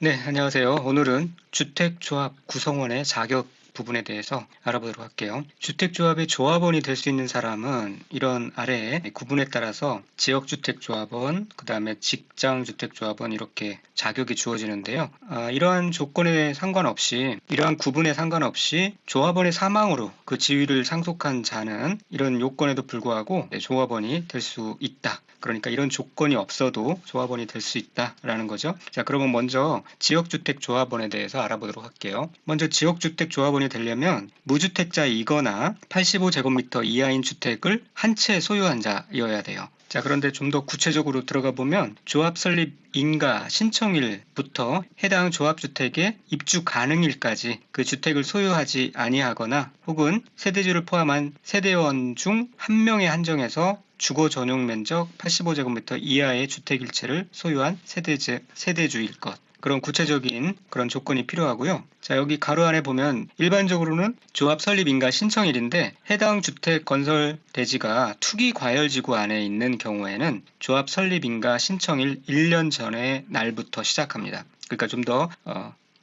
네, 안녕하세요. 오늘은 주택조합 구성원의 자격 부분에 대해서 알아보도록 할게요. 주택조합의 조합원이 될 수 있는 사람은 이런 아래에 구분에 따라서 지역주택조합원, 그 다음에 직장주택조합원 이렇게 자격이 주어지는데요. 이러한 조건에 상관없이, 이러한 구분에 상관없이 조합원의 사망으로 그 지위를 상속한 자는 이런 요건에도 불구하고 조합원이 될 수 있다. 그러니까 이런 조건이 없어도 조합원이 될 수 있다라는 거죠. 자, 그러면 먼저 지역주택조합원에 대해서 알아보도록 할게요. 먼저 지역주택조합원이 되려면 무주택자이거나 85제곱미터 이하인 주택을 한 채 소유한 자여야 돼요. 자, 그런데 좀 더 구체적으로 들어가 보면 조합 설립 인가 신청일부터 해당 조합주택의 입주 가능일까지 그 주택을 소유하지 아니하거나 혹은 세대주를 포함한 세대원 중 한 명에 한정해서 주거 전용 면적 85제곱미터 이하의 주택일체를 소유한 세대주일 것. 그런 구체적인 그런 조건이 필요하고요. 자, 여기 가로 안에 보면 일반적으로는 조합 설립 인가 신청일인데 해당 주택 건설 대지가 투기 과열지구 안에 있는 경우에는 조합 설립 인가 신청일 1년 전의 날부터 시작합니다. 그러니까 좀 더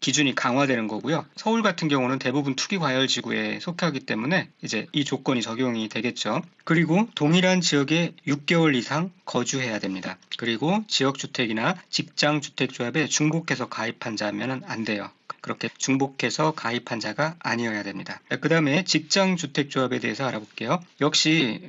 기준이 강화되는 거고요. 서울 같은 경우는 대부분 투기 과열 지구에 속하기 때문에 이제 이 조건이 적용이 되겠죠. 그리고 동일한 지역에 6개월 이상 거주해야 됩니다. 그리고 지역주택이나 직장주택조합에 중복해서 가입한 자면은 안 돼요. 그렇게 중복해서 가입한 자가 아니어야 됩니다. 그 다음에 직장주택조합에 대해서 알아볼게요. 역시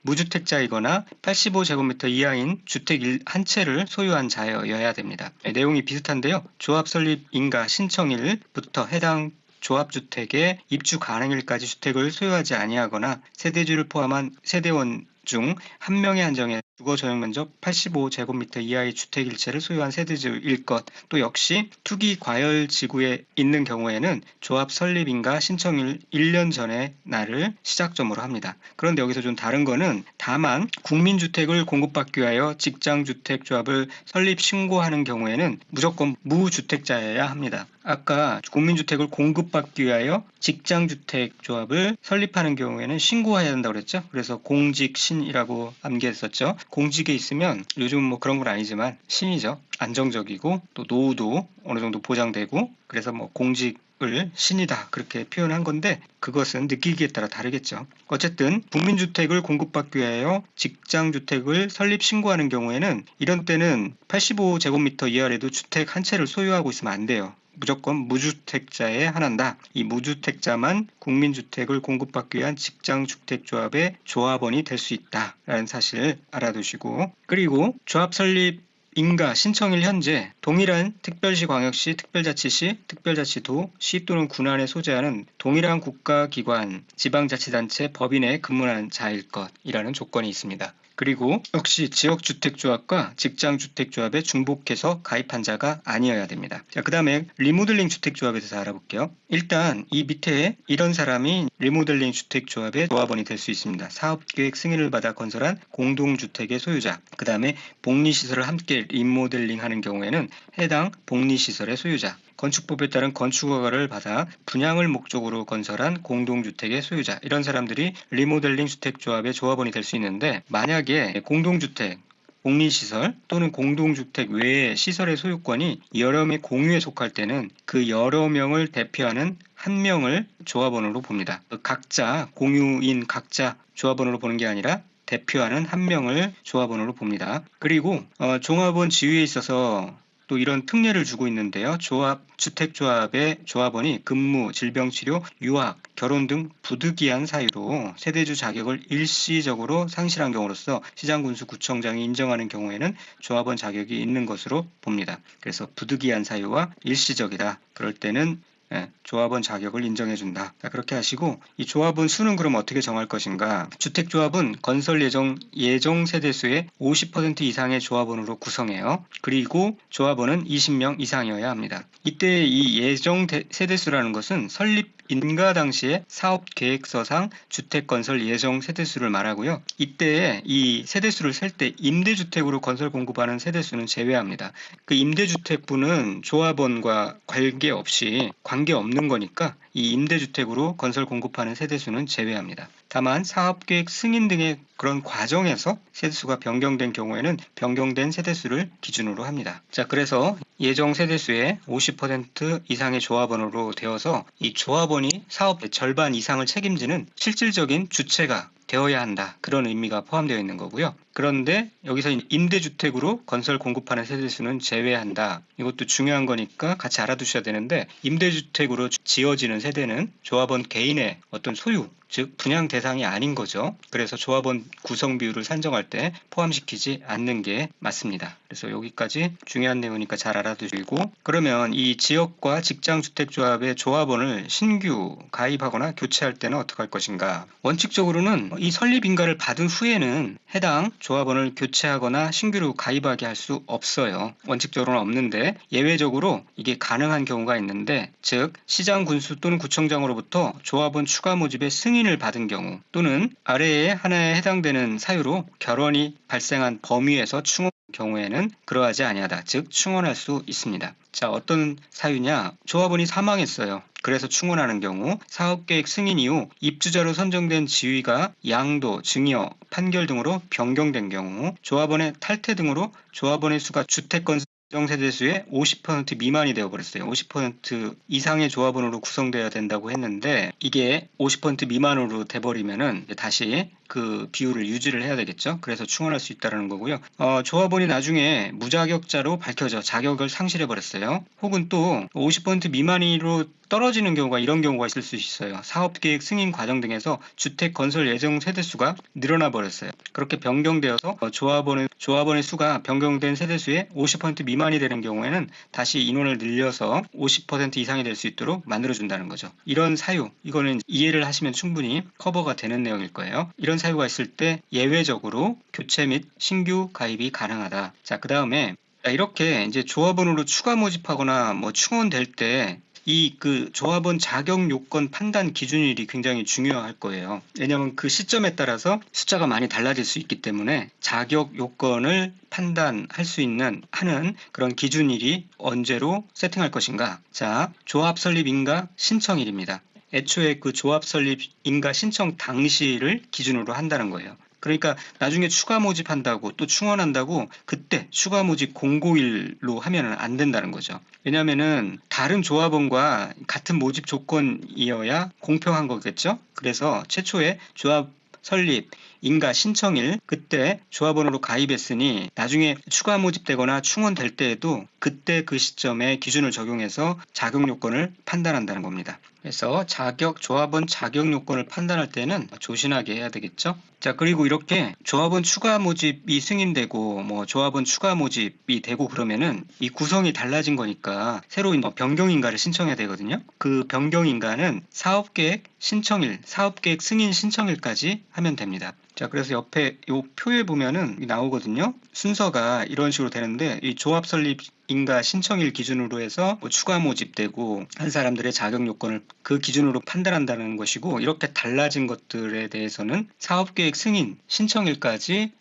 무주택자이거나 85제곱미터 이하인 주택 한 채를 소유한 자여야 됩니다. 내용이 비슷한데요. 조합 설립 인가 신청일부터 해당 조합주택의 입주 가능일까지 주택을 소유하지 아니하거나 세대주를 포함한 세대원 중 한 명에 한정해 주거 전용 면적 85제곱미터 이하의 주택 일체를 소유한 세대주일 것. 또 역시 투기 과열 지구에 있는 경우에는 조합 설립인가 신청일 1년 전의 날을 시작점으로 합니다. 그런데 여기서 좀 다른 거는 다만 국민주택을 공급받기 위하여 직장주택조합을 설립 신고하는 경우에는 무조건 무주택자여야 합니다. 아까 국민주택을 공급받기 위하여 직장주택조합을 설립하는 경우에는 신고해야 된다고 그랬죠. 그래서 공직신이라고 암기했었죠. 공직에 있으면 요즘 뭐 그런 건 아니지만 신이죠. 안정적이고 또 노후도 어느 정도 보장되고 그래서 뭐 공직을 신이다 그렇게 표현한 건데 그것은 느끼기에 따라 다르겠죠. 어쨌든 국민주택을 공급받기 위하여 직장주택을 설립 신고하는 경우에는 이런 때는 85제곱미터 이하라도 주택 한 채를 소유하고 있으면 안 돼요. 무조건 무주택자에 한한다. 이 무주택자만 국민주택을 공급받기 위한 직장주택조합의 조합원이 될 수 있다라는 사실을 알아두시고 그리고 조합 설립 인가 신청일 현재 동일한 특별시, 광역시, 특별자치시, 특별자치도, 시 또는 군안에 소재하는 동일한 국가기관, 지방자치단체, 법인에 근무하는 자일 것이라는 조건이 있습니다. 그리고 역시 지역주택조합과 직장주택조합에 중복해서 가입한 자가 아니어야 됩니다. 자, 그 다음에 리모델링 주택조합에 대해서 알아볼게요. 일단 이 밑에 이런 사람이 리모델링 주택조합의 조합원이 될 수 있습니다. 사업계획 승인을 받아 건설한 공동주택의 소유자, 그 다음에 복리시설을 함께 리모델링 하는 경우에는 해당 복리시설의 소유자, 건축법에 따른 건축허가를 받아 분양을 목적으로 건설한 공동주택의 소유자, 이런 사람들이 리모델링 주택조합의 조합원이 될 수 있는데 만약에 공동주택, 복리시설 또는 공동주택 외의 시설의 소유권이 여러 명의 공유에 속할 때는 그 여러 명을 대표하는 한 명을 조합원으로 봅니다. 각자 공유인 각자 조합원으로 보는 게 아니라 대표하는 한 명을 조합원으로 봅니다. 그리고 종합원 지위에 있어서 또 이런 특례를 주고 있는데요. 주택조합의 조합원이 근무, 질병치료, 유학, 결혼 등 부득이한 사유로 세대주 자격을 일시적으로 상실한 경우로서 시장군수구청장이 인정하는 경우에는 조합원 자격이 있는 것으로 봅니다. 그래서 부득이한 사유와 일시적이다. 그럴 때는 조합원 자격을 인정해준다. 그렇게 하시고 이 조합원 수는 그럼 어떻게 정할 것인가? 주택조합은 건설 예정 세대수의 50% 이상의 조합원으로 구성해요. 그리고 조합원은 20명 이상이어야 합니다. 이때 이 예정 세대수라는 것은 설립 인가 당시의 사업계획서상 주택건설 예정 세대수를 말하고요. 이때 이 세대수를 셀 때 임대주택으로 건설 공급하는 세대수는 제외합니다. 그 임대주택부는 조합원과 관계없는 거니까 이 임대주택으로 건설 공급하는 세대수는 제외합니다. 다만 사업계획 승인 등의 그런 과정에서 세대수가 변경된 경우에는 변경된 세대수를 기준으로 합니다. 자, 그래서 예정 세대수의 50% 이상의 조합원으로 되어서 이 조합원이 사업의 절반 이상을 책임지는 실질적인 주체가 되어야 한다. 그런 의미가 포함되어 있는 거고요. 그런데 여기서 임대주택으로 건설 공급하는 세대수는 제외한다. 이것도 중요한 거니까 같이 알아두셔야 되는데, 임대주택으로 지어지는 세대는 조합원 개인의 어떤 소유, 즉 분양 대상이 아닌 거죠. 그래서 조합원 구성 비율을 산정할 때 포함시키지 않는 게 맞습니다. 그래서 여기까지 중요한 내용이니까 잘 알아두시고, 그러면 이 지역과 직장주택조합의 조합원을 신규 가입하거나 교체할 때는 어떻게 할 것인가? 원칙적으로는 이 설립 인가를 받은 후에는 해당 조합원을 교체하거나 신규로 가입하게 할 수 없어요. 원칙적으로는 없는데 예외적으로 이게 가능한 경우가 있는데, 즉 시장 군수 또는 구청장으로부터 조합원 추가 모집의 승인을 받은 경우, 또는 아래의 하나에 해당되는 사유로 결원이 발생한 범위에서 충원 경우에는 그러하지 아니하다. 즉 충원할 수 있습니다. 자, 어떤 사유냐? 조합원이 사망했어요. 그래서 충원하는 경우, 사업계획 승인 이후 입주자로 선정된 지위가 양도, 증여, 판결 등으로 변경된 경우, 조합원의 탈퇴 등으로 조합원의 수가 주택건 세대수의 50% 미만이 되어버렸어요. 50% 이상의 조합원으로 구성되어야 된다고 했는데, 이게 50% 미만으로 돼버리면은 다시 그 비율을 유지를 해야 되겠죠. 그래서 충원할 수 있다는 거고요. 조합원이 나중에 무자격자로 밝혀져 자격을 상실해버렸어요. 혹은 또 50% 미만으로 떨어지는 경우가, 이런 경우가 있을 수 있어요. 사업계획 승인 과정 등에서 주택 건설 예정 세대수가 늘어나 버렸어요. 그렇게 변경되어서 조합원의 수가 변경된 세대수의 50% 미만이 되는 경우에는 다시 인원을 늘려서 50% 이상이 될 수 있도록 만들어준다는 거죠. 이런 사유, 이거는 이해를 하시면 충분히 커버가 되는 내용일 거예요. 이런 사유가 있을 때 예외적으로 교체 및 신규 가입이 가능하다. 자, 그 다음에 이렇게 이제 조합원으로 추가 모집하거나 뭐 충원될 때 그 조합원 자격 요건 판단 기준일이 굉장히 중요할 거예요. 왜냐하면 그 시점에 따라서 숫자가 많이 달라질 수 있기 때문에 자격 요건을 판단할 수 있는 하는 그런 기준일이 언제로 세팅할 것인가? 자, 조합 설립 인가 신청일입니다. 애초에 그 조합 설립 인가 신청 당시를 기준으로 한다는 거예요. 그러니까 나중에 추가 모집한다고 또 충원한다고 그때 추가 모집 공고일로 하면은 안 된다는 거죠. 왜냐하면은 다른 조합원과 같은 모집 조건이어야 공평한 거겠죠. 그래서 최초에 조합 설립 인가 신청일, 그때 조합원으로 가입했으니 나중에 추가 모집되거나 충원될 때에도 그때 그 시점에 기준을 적용해서 자격 요건을 판단한다는 겁니다. 그래서 조합원 자격 요건을 판단할 때는 조신하게 해야 되겠죠. 자, 그리고 이렇게 조합원 추가 모집이 승인되고 뭐 조합원 추가 모집이 되고 그러면은 이 구성이 달라진 거니까 새로운 변경 인가를 신청해야 되거든요. 그 변경 인가는 사업계획 신청일, 사업계획 승인 신청일까지 하면 됩니다. 자, 그래서 옆에 이 표에 보면은 나오거든요. 순서가 이런 식으로 되는데, 이 조합 설립 인가 신청일 기준으로 해서 뭐 추가 모집되고 한 사람들의 자격 요건을 그 기준으로 판단한다는 것이고, 이렇게 달라진 것들에 대해서는 사업계획 승인 신청일까지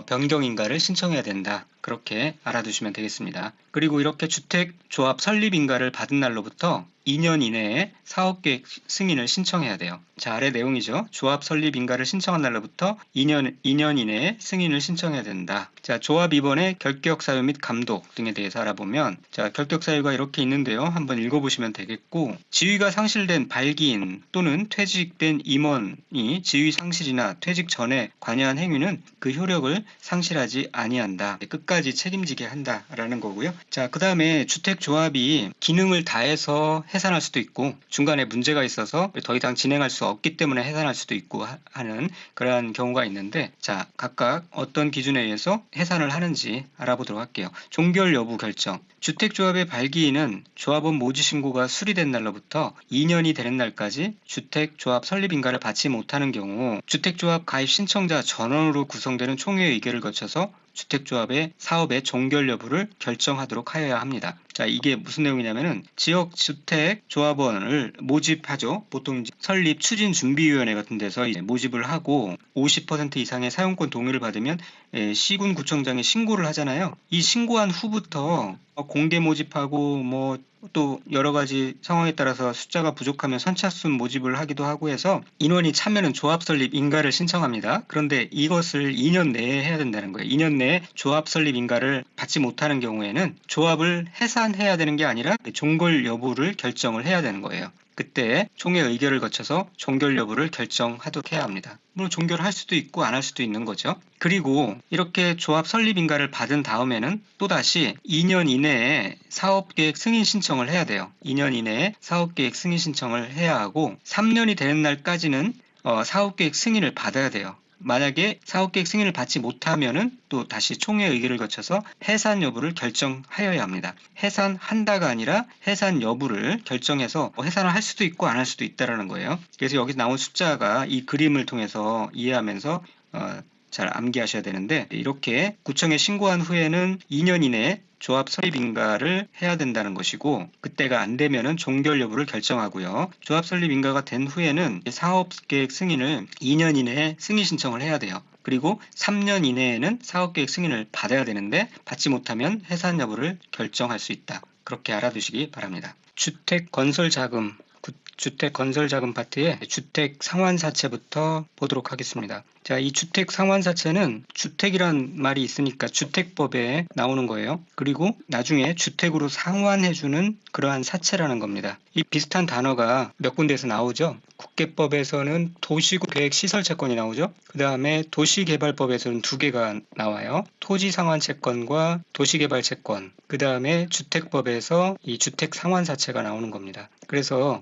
변경 인가를 신청해야 된다. 그렇게 알아두시면 되겠습니다. 그리고 이렇게 주택조합 설립 인가를 받은 날로부터 2년 이내에 사업계획 승인을 신청해야 돼요. 자, 아래 내용이죠. 조합 설립 인가를 신청한 날로부터 2년 이내에 승인을 신청해야 된다. 자, 조합 입원의 결격 사유 및 감독 등에 대해서 알아보면, 자, 결격 사유가 이렇게 있는데요. 한번 읽어보시면 되겠고, 지위가 상실된 발기인 또는 퇴직된 임원이 지위 상실이나 퇴직 전에 관여한 행위는 그 효력을 상실하지 아니한다. 끝까지 책임지게 한다라는 거고요. 자, 그 다음에 주택조합이 기능을 다해서 해산할 수도 있고, 중간에 문제가 있어서 더 이상 진행할 수 없기 때문에 해산할 수도 있고 하는 그러한 경우가 있는데, 자, 각각 어떤 기준에 의해서 해산을 하는지 알아보도록 할게요. 종결 여부 결정. 주택조합의 발기인은 조합원 모집 신고가 수리된 날로부터 2년이 되는 날까지 주택조합 설립 인가를 받지 못하는 경우, 주택조합 가입 신청자 전원으로 구성되는 총회 의결을 거쳐서 주택조합의 사업의 종결 여부를 결정하도록 하여야 합니다. 자, 이게 무슨 내용이냐면은 지역주택조합원을 모집하죠. 보통 이제 설립추진준비위원회 같은 데서 이제 모집을 하고 50% 이상의 사용권 동의를 받으면 시군 구청장에 신고를 하잖아요. 이 신고한 후부터 공개 모집하고 뭐 또 여러 가지 상황에 따라서 숫자가 부족하면 선착순 모집을 하기도 하고 해서 인원이 차면은 조합 설립 인가를 신청합니다. 그런데 이것을 2년 내에 해야 된다는 거예요. 2년 내에 조합 설립 인가를 받지 못하는 경우에는 조합을 해산해야 되는 게 아니라 종결 여부를 결정을 해야 되는 거예요. 그때 총회 의결을 거쳐서 종결 여부를 결정하도록 해야 합니다. 물론 종결할 수도 있고 안 할 수도 있는 거죠. 그리고 이렇게 조합 설립 인가를 받은 다음에는 또다시 2년 이내에 사업계획 승인 신청을 해야 돼요. 2년 이내에 사업계획 승인 신청을 해야 하고 3년이 되는 날까지는 사업계획 승인을 받아야 돼요. 만약에 사업계획 승인을 받지 못하면은 또 다시 총회 의결을 거쳐서 해산 여부를 결정하여야 합니다. 해산한다가 아니라 해산 여부를 결정해서 해산을 할 수도 있고 안 할 수도 있다라는 거예요. 그래서 여기서 나온 숫자가 이 그림을 통해서 이해하면서 잘 암기하셔야 되는데, 이렇게 구청에 신고한 후에는 2년 이내에 조합 설립 인가를 해야 된다는 것이고, 그때가 안 되면은 종결 여부를 결정하고요. 조합 설립 인가가 된 후에는 사업계획 승인을 2년 이내에 승인 신청을 해야 돼요. 그리고 3년 이내에는 사업계획 승인을 받아야 되는데 받지 못하면 해산 여부를 결정할 수 있다. 그렇게 알아두시기 바랍니다. 주택 건설 자금 파트의 주택 상환사채부터 보도록 하겠습니다. 자, 이 주택 상환사채는 주택이란 말이 있으니까 주택법에 나오는 거예요. 그리고 나중에 주택으로 상환해주는 그러한 사채라는 겁니다. 이 비슷한 단어가 몇 군데에서 나오죠. 국계법에서는 도시계획시설채권이 나오죠. 그 다음에 도시개발법에서는 두 개가 나와요. 토지상환채권과 도시개발채권. 그 다음에 주택법에서 이 주택상환사채가 나오는 겁니다. 그래서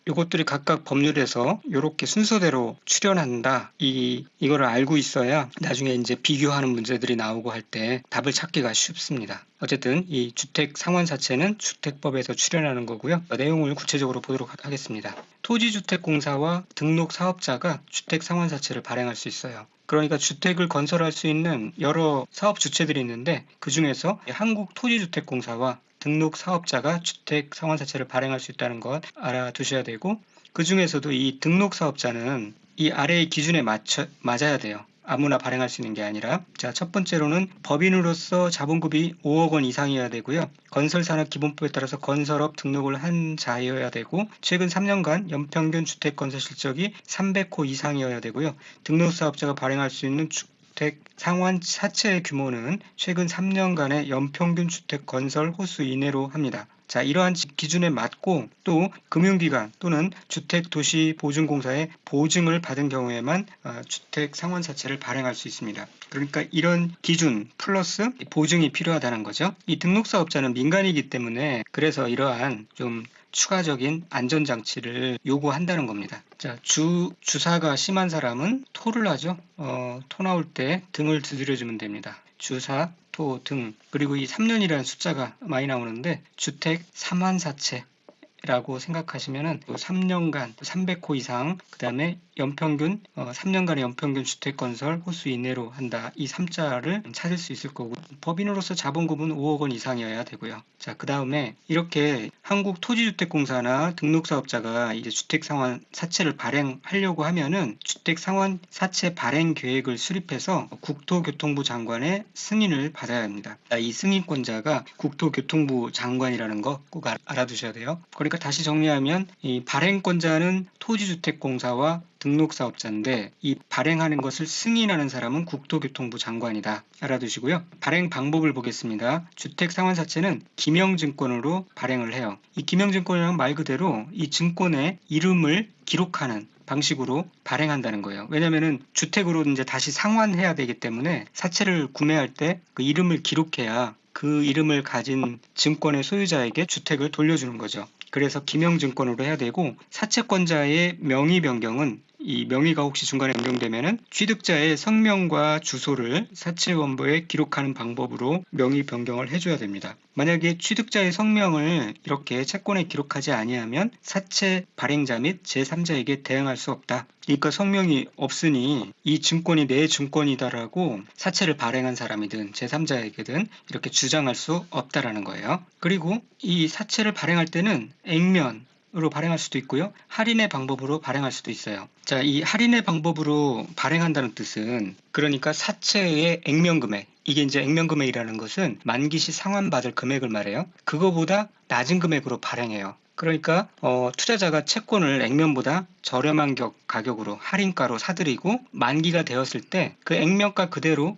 이것들이 각각 법률에서 이렇게 순서대로 출현한다. 이거를 알고 있어야 나중에 이제 비교하는 문제들이 나오고 할 때 답을 찾기가 쉽습니다. 어쨌든 이 주택 상환사채는 주택법에서 출현하는 거고요. 내용을 구체적으로 보도록 하겠습니다. 토지주택공사와 등록사업자가 주택 상환사채를 발행할 수 있어요. 그러니까 주택을 건설할 수 있는 여러 사업 주체들이 있는데, 그 중에서 한국토지주택공사와 등록 사업자가 주택 상환사채를 발행할 수 있다는 것 알아두셔야 되고, 그 중에서도 이 등록 사업자는 이 아래의 기준에 맞아야 돼요. 아무나 발행할 수 있는 게 아니라. 자, 첫 번째로는 법인으로서 자본금이 5억 원 이상이어야 되고요. 건설산업기본법에 따라서 건설업 등록을 한 자여야 되고, 최근 3년간 연평균 주택 건설 실적이 300호 이상이어야 되고요. 등록 사업자가 발행할 수 있는 주택 상환 사채의 규모는 최근 3년간의 연평균 주택 건설 호수 이내로 합니다. 자, 이러한 기준에 맞고 또 금융기관 또는 주택도시보증공사의 보증을 받은 경우에만 주택 상환사채를 발행할 수 있습니다. 그러니까 이런 기준 플러스 보증이 필요하다는 거죠. 이 등록사업자는 민간이기 때문에 그래서 이러한 좀 추가적인 안전장치를 요구한다는 겁니다. 자, 주사가 심한 사람은 토를 하죠. 토 나올 때 등을 두드려주면 됩니다. 주사, 토, 등. 그리고 이 3년이라는 숫자가 많이 나오는데 주택 상환사채라고 생각하시면은 3년간 300호 이상, 그 다음에 연평균 3년간의 연평균 주택 건설 호수 이내로 한다. 이 3자를 찾을 수 있을 거고, 법인으로서 자본금은 5억 원 이상이어야 되고요. 자, 그 다음에 이렇게 한국토지주택공사나 등록사업자가 이제 주택상환 사채를 발행하려고 하면은 주택상환사채 발행 계획을 수립해서 국토교통부 장관의 승인을 받아야 합니다. 자, 이 승인권자가 국토교통부 장관이라는 거 꼭 알아두셔야 돼요. 그러니까 다시 정리하면 이 발행권자는 토지주택공사와 등록사업자인데, 이 발행하는 것을 승인하는 사람은 국토교통부 장관이다. 알아두시고요. 발행 방법을 보겠습니다. 주택상환사채는 기명증권으로 발행을 해요. 이 기명증권이란 말 그대로 이 증권의 이름을 기록하는 방식으로 발행한다는 거예요. 왜냐하면 주택으로 이제 다시 상환해야 되기 때문에 사채를 구매할 때 그 이름을 기록해야 그 이름을 가진 증권의 소유자에게 주택을 돌려주는 거죠. 그래서 기명증권으로 해야 되고, 사채권자의 명의 변경은 이 명의가 혹시 중간에 변경되면은 취득자의 성명과 주소를 사채원부에 기록하는 방법으로 명의 변경을 해줘야 됩니다. 만약에 취득자의 성명을 이렇게 채권에 기록하지 아니하면 사채 발행자 및 제3자에게 대응할 수 없다. 그러니까 성명이 없으니 이 증권이 내 증권이다라고 사채를 발행한 사람이든 제3자에게든 이렇게 주장할 수 없다라는 거예요. 그리고 이 사채를 발행할 때는 액면으로 발행할 수도 있고요. 할인의 방법으로 발행할 수도 있어요. 자, 이 할인의 방법으로 발행한다는 뜻은 그러니까 사채의 액면 금액, 이게 이제 액면 금액이라는 것은 만기 시 상환받을 금액을 말해요. 그거보다 낮은 금액으로 발행해요. 그러니까 투자자가 채권을 액면보다 저렴한 가격으로 할인가로 사들이고 만기가 되었을 때 그 액면가 그대로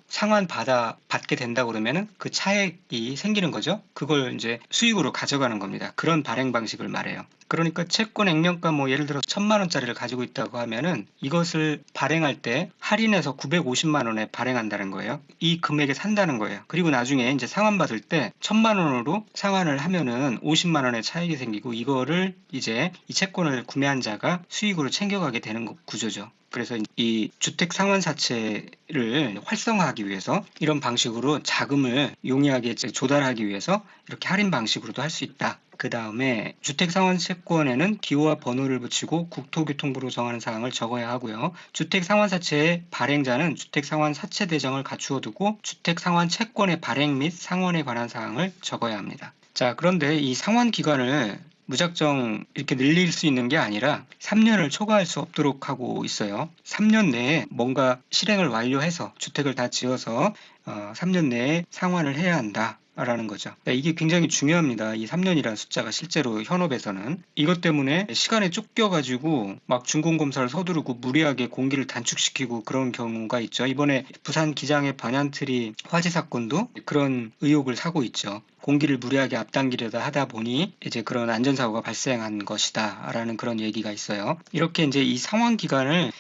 받게 된다 그러면은 그 차액이 생기는 거죠. 그걸 이제 수익으로 가져가는 겁니다. 그런 발행 방식을 말해요. 그러니까 채권 액면가 예를 들어 1,000만 원짜리를 가지고 있다고 하면은 이것을 발행할 때 할인해서 950만 원에 발행한다는 거예요. 이 금액에 산다는 거예요. 그리고 나중에 이제 상환받을 때 1,000만 원으로 상환을 하면은 50만 원의 차익이 생기고 이거를 이제 이 채권을 구매한 자가 수익으로 챙겨가게 되는 구조죠. 그래서 이 주택 상환 사채를 활성화하기 위해서 이런 방식으로 자금을 용이하게 조달하기 위해서 이렇게 할인 방식으로도 할 수 있다. 그 다음에 주택상환 채권에는 기호와 번호를 붙이고 국토교통부로 정하는 사항을 적어야 하고요. 주택상환사채의 발행자는 주택상환사채대정을 갖추어 두고 주택상환 채권의 발행 및 상환에 관한 사항을 적어야 합니다. 자, 그런데 이 상환 기간을 무작정 이렇게 늘릴 수 있는 게 아니라 3년을 초과할 수 없도록 하고 있어요. 3년 내에 뭔가 실행을 완료해서 주택을 다 지어서 3년 내에 상환을 해야 한다. 라는 거죠. 이게 굉장히 중요합니다. 이 3년이라는 숫자가 실제로 현업에서는 이것 때문에 시간에 쫓겨가지고 막 준공검사를 서두르고 무리하게 공기를 단축시키고 그런 경우가 있죠. 이번에 부산 기장의 반얀트리 화재 사건도 그런 의혹을 사고 있죠. 공기를 무리하게 앞당기려다 하다 보니 이제 그런 안전사고가 발생한 것이다 라는 그런 얘기가 있어요. 이렇게 이제 이 상환 기간을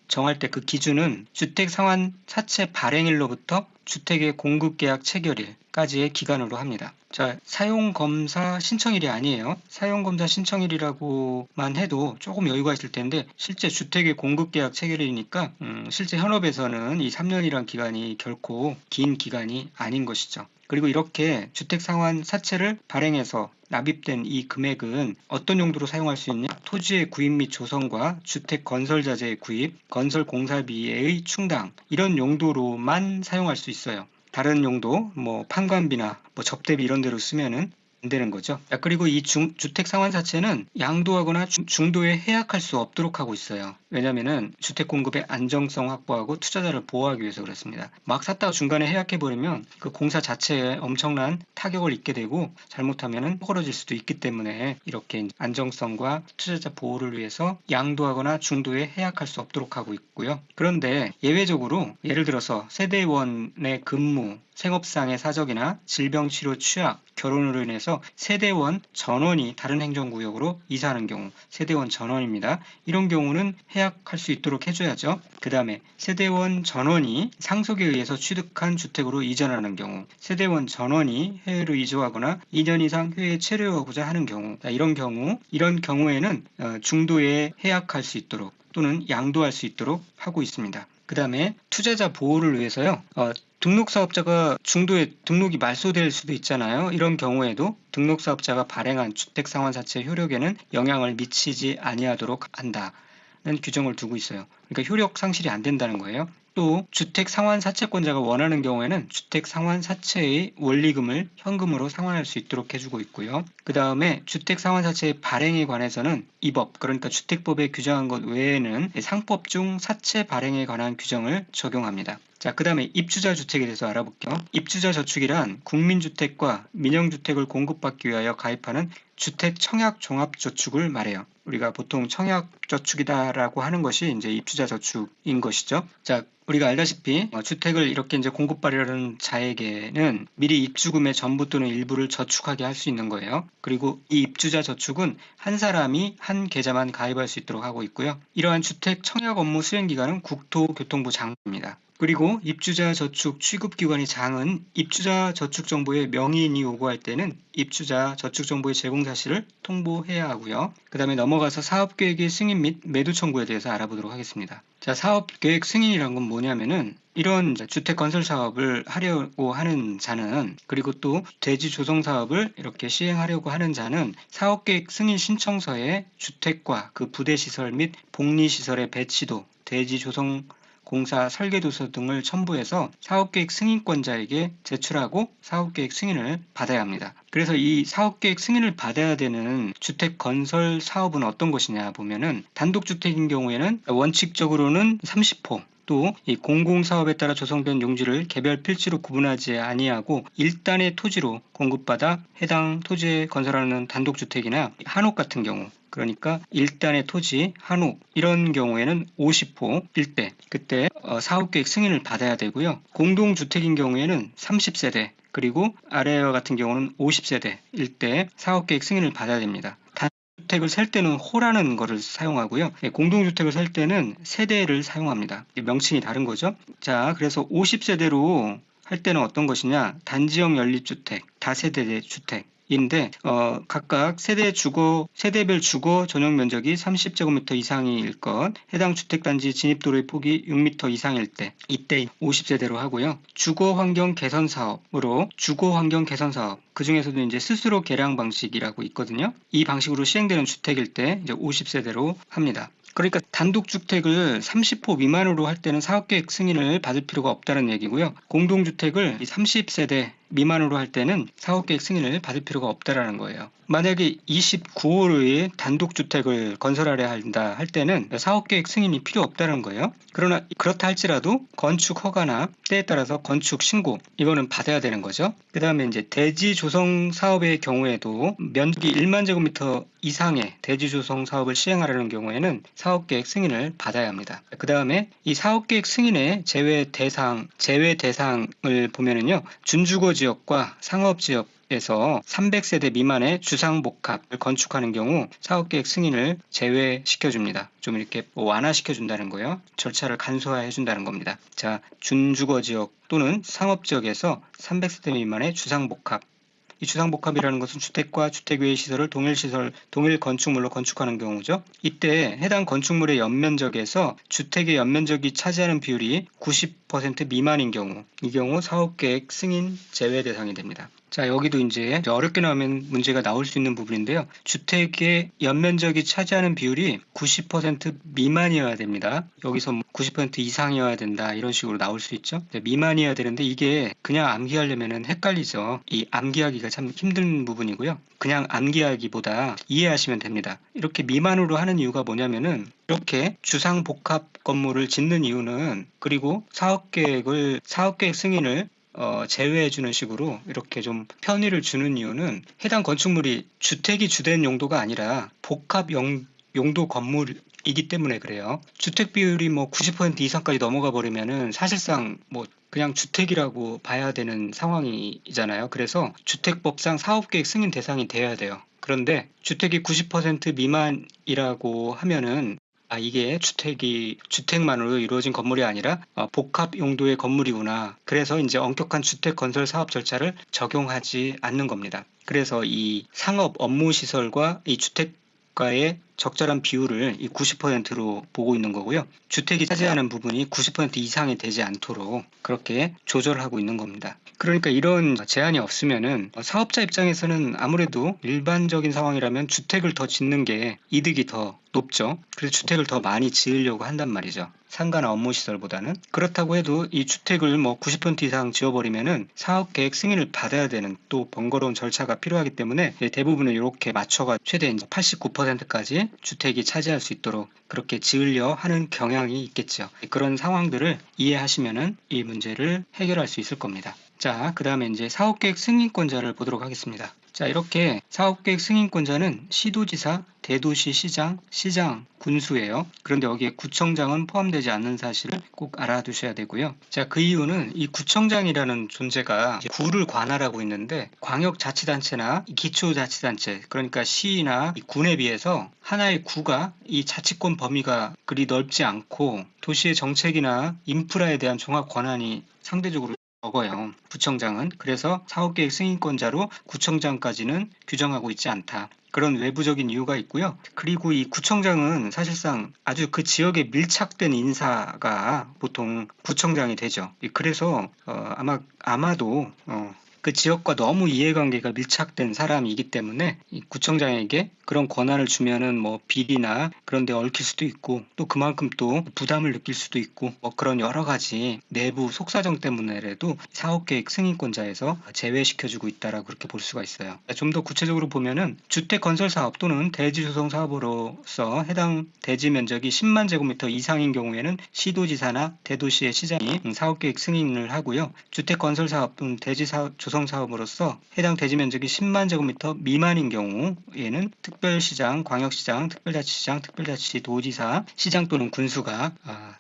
정할 때 그 기준은 주택 상환 사채 발행일로부터 주택의 공급계약 체결일까지의 기간으로 합니다. 자, 사용검사 신청일이 아니에요. 사용검사 신청일이라고만 해도 조금 여유가 있을 텐데 실제 주택의 공급계약 체결일이니까 실제 현업에서는 이 3년이란 기간이 결코 긴 기간이 아닌 것이죠. 그리고 이렇게 주택상환 사채를 발행해서 납입된 이 금액은 어떤 용도로 사용할 수 있냐? 토지의 구입 및 조성과 주택 건설 자재의 구입, 건설 공사비의 충당 이런 용도로만 사용할 수 있어요. 다른 용도, 판관비나 접대비 이런 데로 쓰면은 안 되는 거죠. 그리고 이 주택 상환 자체는 양도하거나 중도에 해약할 수 없도록 하고 있어요. 왜냐하면 주택 공급의 안정성 확보하고 투자자를 보호하기 위해서 그렇습니다. 막 샀다가 중간에 해약해버리면 그 공사 자체에 엄청난 타격을 입게 되고 잘못하면 허물어질 수도 있기 때문에 이렇게 안정성과 투자자 보호를 위해서 양도하거나 중도에 해약할 수 없도록 하고 있고요. 그런데 예외적으로 예를 들어서 세대원의 근무, 생업상의 사적이나 질병치료 취약, 결혼으로 인해서 세대원 전원이 다른 행정구역으로 이사하는 경우 세대원 전원입니다. 이런 경우는 해약할 수 있도록 해줘야죠. 그 다음에 세대원 전원이 상속에 의해서 취득한 주택으로 이전하는 경우 세대원 전원이 해외로 이주하거나 2년 이상 해외에 체류하고자 하는 경우 이런 경우에는 중도에 해약할 수 있도록 또는 양도할 수 있도록 하고 있습니다. 그 다음에 투자자 보호를 위해서요. 등록사업자가 중도에 등록이 말소될 수도 있잖아요. 이런 경우에도 등록사업자가 발행한 주택상환사채 효력에는 영향을 미치지 아니하도록 한다는 규정을 두고 있어요. 그러니까 효력 상실이 안 된다는 거예요. 또 주택상환사채권자가 원하는 경우에는 주택상환사채의 원리금을 현금으로 상환할 수 있도록 해주고 있고요. 그 다음에 주택상환사채의 발행에 관해서는 이 법, 그러니까 주택법에 규정한 것 외에는 상법 중 사채 발행에 관한 규정을 적용합니다. 자, 그 다음에 입주자 주택에 대해서 알아볼게요. 입주자 저축이란 국민주택과 민영주택을 공급받기 위하여 가입하는 주택 청약 종합저축을 말해요. 우리가 보통 청약저축이다라고 하는 것이 이제 입주자 저축인 것이죠. 자, 우리가 알다시피 주택을 이렇게 이제 공급받으려는 자에게는 미리 입주금의 전부 또는 일부를 저축하게 할 수 있는 거예요. 그리고 이 입주자 저축은 한 사람이 한 계좌만 가입할 수 있도록 하고 있고요. 이러한 주택 청약 업무 수행 기관은 국토교통부 장입니다. 그리고 입주자 저축 취급기관의 장은 입주자 저축 정보의 명의인이 요구할 때는 입주자 저축 정보의 제공 사실을 통보해야 하고요. 그 다음에 넘어가서 사업계획의 승인 및 매도 청구에 대해서 알아보도록 하겠습니다. 자, 사업계획 승인이란 건 뭐냐면은 이런 주택 건설 사업을 하려고 하는 자는, 그리고 또 대지 조성 사업을 이렇게 시행하려고 하는 자는 사업계획 승인 신청서에 주택과 그 부대시설 및 복리시설의 배치도, 대지 조성 공사 설계도서 등을 첨부해서 사업계획 승인권자에게 제출하고 사업계획 승인을 받아야 합니다. 그래서 이 사업계획 승인을 받아야 되는 주택 건설 사업은 어떤 것이냐 보면은, 단독주택인 경우에는 원칙적으로는 30호, 또 이 공공사업에 따라 조성된 용지를 개별 필지로 구분하지 아니하고 일단의 토지로 공급받아 해당 토지에 건설하는 단독주택이나 한옥 같은 경우, 그러니까 일단의 토지, 한옥 이런 경우에는 50호 일대, 그때 사업계획 승인을 받아야 되고요. 공동주택인 경우에는 30세대, 그리고 아래와 같은 경우는 50세대 일대 사업계획 승인을 받아야 됩니다. 주택을 살 때는 호라는 것을 사용하고요. 공동주택을 살 때는 세대를 사용합니다. 명칭이 다른 거죠. 자, 그래서 50세대로 할 때는 어떤 것이냐? 단지형 연립주택, 다세대 주택. 인데 각각 세대별 주거 전용 면적이 30제곱미터 이상일 것, 해당 주택단지 진입도로의 폭이 6m 이상일 때, 이때 50세대로 하고요. 주거환경 개선 사업으로 주거환경 개선 사업, 그 중에서도 이제 스스로 개량 방식이라고 있거든요. 이 방식으로 시행되는 주택일 때 이제 50세대로 합니다. 그러니까 단독주택을 30호 미만으로 할 때는 사업계획 승인을 받을 필요가 없다는 얘기고요. 공동주택을 30세대 미만으로 할 때는 사업계획 승인을 받을 필요가 없다라는 거예요. 만약에 29호의 단독주택을 건설하려 한다 할 때는 사업계획 승인이 필요 없다는 거예요. 그러나 그렇다 할지라도 건축 허가나 때에 따라서 건축 신고, 이거는 받아야 되는 거죠. 그 다음에 이제 대지 조성 사업의 경우에도 면적이 1만 제곱미터 이상의 대지 조성 사업을 시행하려는 경우에는 사업계획 승인을 받아야 합니다. 그 다음에 이 사업계획 승인의 제외 대상을 보면은요, 준주거 지역과 상업 지역에서 300세대 미만의 주상복합을 건축하는 경우 사업계획 승인을 제외시켜줍니다. 좀 이렇게 완화시켜준다는 거예요. 절차를 간소화해준다는 겁니다. 자, 준주거지역 또는 상업지역에서 300세대 미만의 주상복합. 이 주상복합이라는 것은 주택과 주택 외의 시설을 동일 건축물로 건축하는 경우죠. 이때 해당 건축물의 연면적에서 주택의 연면적이 차지하는 비율이 90% 미만인 경우, 이 경우 사업계획 승인 제외 대상이 됩니다. 자, 여기도 이제 어렵게 나오면 문제가 나올 수 있는 부분인데요. 주택의 연면적이 차지하는 비율이 90% 미만이어야 됩니다. 여기서 90% 이상이어야 된다, 이런 식으로 나올 수 있죠. 미만이어야 되는데 이게 그냥 암기하려면 헷갈리죠. 이 암기하기가 참 힘든 부분이고요. 그냥 암기하기보다 이해하시면 됩니다. 이렇게 미만으로 하는 이유가 뭐냐면은, 이렇게 주상복합 건물을 짓는 이유는, 그리고 사업계획 승인을 제외해주는 식으로 이렇게 좀 편의를 주는 이유는, 해당 건축물이 주택이 주된 용도가 아니라 복합 용도 건물이기 때문에 그래요. 주택 비율이 90% 이상까지 넘어가 버리면은 사실상 그냥 주택이라고 봐야 되는 상황이잖아요. 그래서 주택법상 사업계획 승인 대상이 돼야 돼요. 그런데 주택이 90% 미만이라고 하면은, 이게 주택만으로 이루어진 건물이 아니라 복합 용도의 건물이구나. 그래서 이제 엄격한 주택 건설 사업 절차를 적용하지 않는 겁니다. 그래서 이 상업 업무 시설과 이 주택과의 적절한 비율을 이 90%로 보고 있는 거고요. 주택이 차지하는 부분이 90% 이상이 되지 않도록 그렇게 조절하고 있는 겁니다. 그러니까 이런 제한이 없으면은 사업자 입장에서는 아무래도 일반적인 상황이라면 주택을 더 짓는 게 이득이 더 높죠. 그래서 주택을 더 많이 지으려고 한단 말이죠. 상가나 업무시설보다는. 그렇다고 해도 이 주택을 90% 이상 지어버리면은 사업계획 승인을 받아야 되는 또 번거로운 절차가 필요하기 때문에 대부분은 이렇게 맞춰가 최대 89%까지 주택이 차지할 수 있도록 그렇게 지으려 하는 경향이 있겠죠. 그런 상황들을 이해하시면은 이 문제를 해결할 수 있을 겁니다. 자, 그 다음에 이제 사업계획 승인권자를 보도록 하겠습니다. 자, 이렇게 사업계획 승인권자는 시도지사, 대도시시장, 시장, 군수예요. 그런데 여기에 구청장은 포함되지 않는 사실을 꼭 알아두셔야 되고요. 자, 그 이유는 이 구청장이라는 존재가 구를 관할하고 있는데 광역자치단체나 기초자치단체, 그러니까 시나 군에 비해서 하나의 구가 이 자치권 범위가 그리 넓지 않고 도시의 정책이나 인프라에 대한 종합 권한이 상대적으로 적어요. 구청장은. 그래서 사업계획 승인권자로 구청장까지는 규정하고 있지 않다. 그런 외부적인 이유가 있고요. 그리고 이 구청장은 사실상 아주 그 지역에 밀착된 인사가 보통 구청장이 되죠. 그래서 아마도 그 지역과 너무 이해관계가 밀착된 사람이기 때문에 이 구청장에게 그런 권한을 주면은 뭐 비리나 그런 데 얽힐 수도 있고 또 그만큼 또 부담을 느낄 수도 있고 뭐 그런 여러 가지 내부 속사정 때문에라도 사업계획 승인권자에서 제외시켜주고 있다라고 그렇게 볼 수가 있어요. 좀 더 구체적으로 보면은 주택건설사업 또는 대지조성사업으로서 해당 대지 면적이 10만 제곱미터 이상인 경우에는 시도지사나 대도시의 시장이 사업계획 승인을 하고요. 주택건설사업 또는 대지조성사업으로서 해당 대지 면적이 10만 제곱미터 미만인 경우에는 특별시장, 광역시장, 특별자치시장, 특별자치도지사, 시장 또는 군수가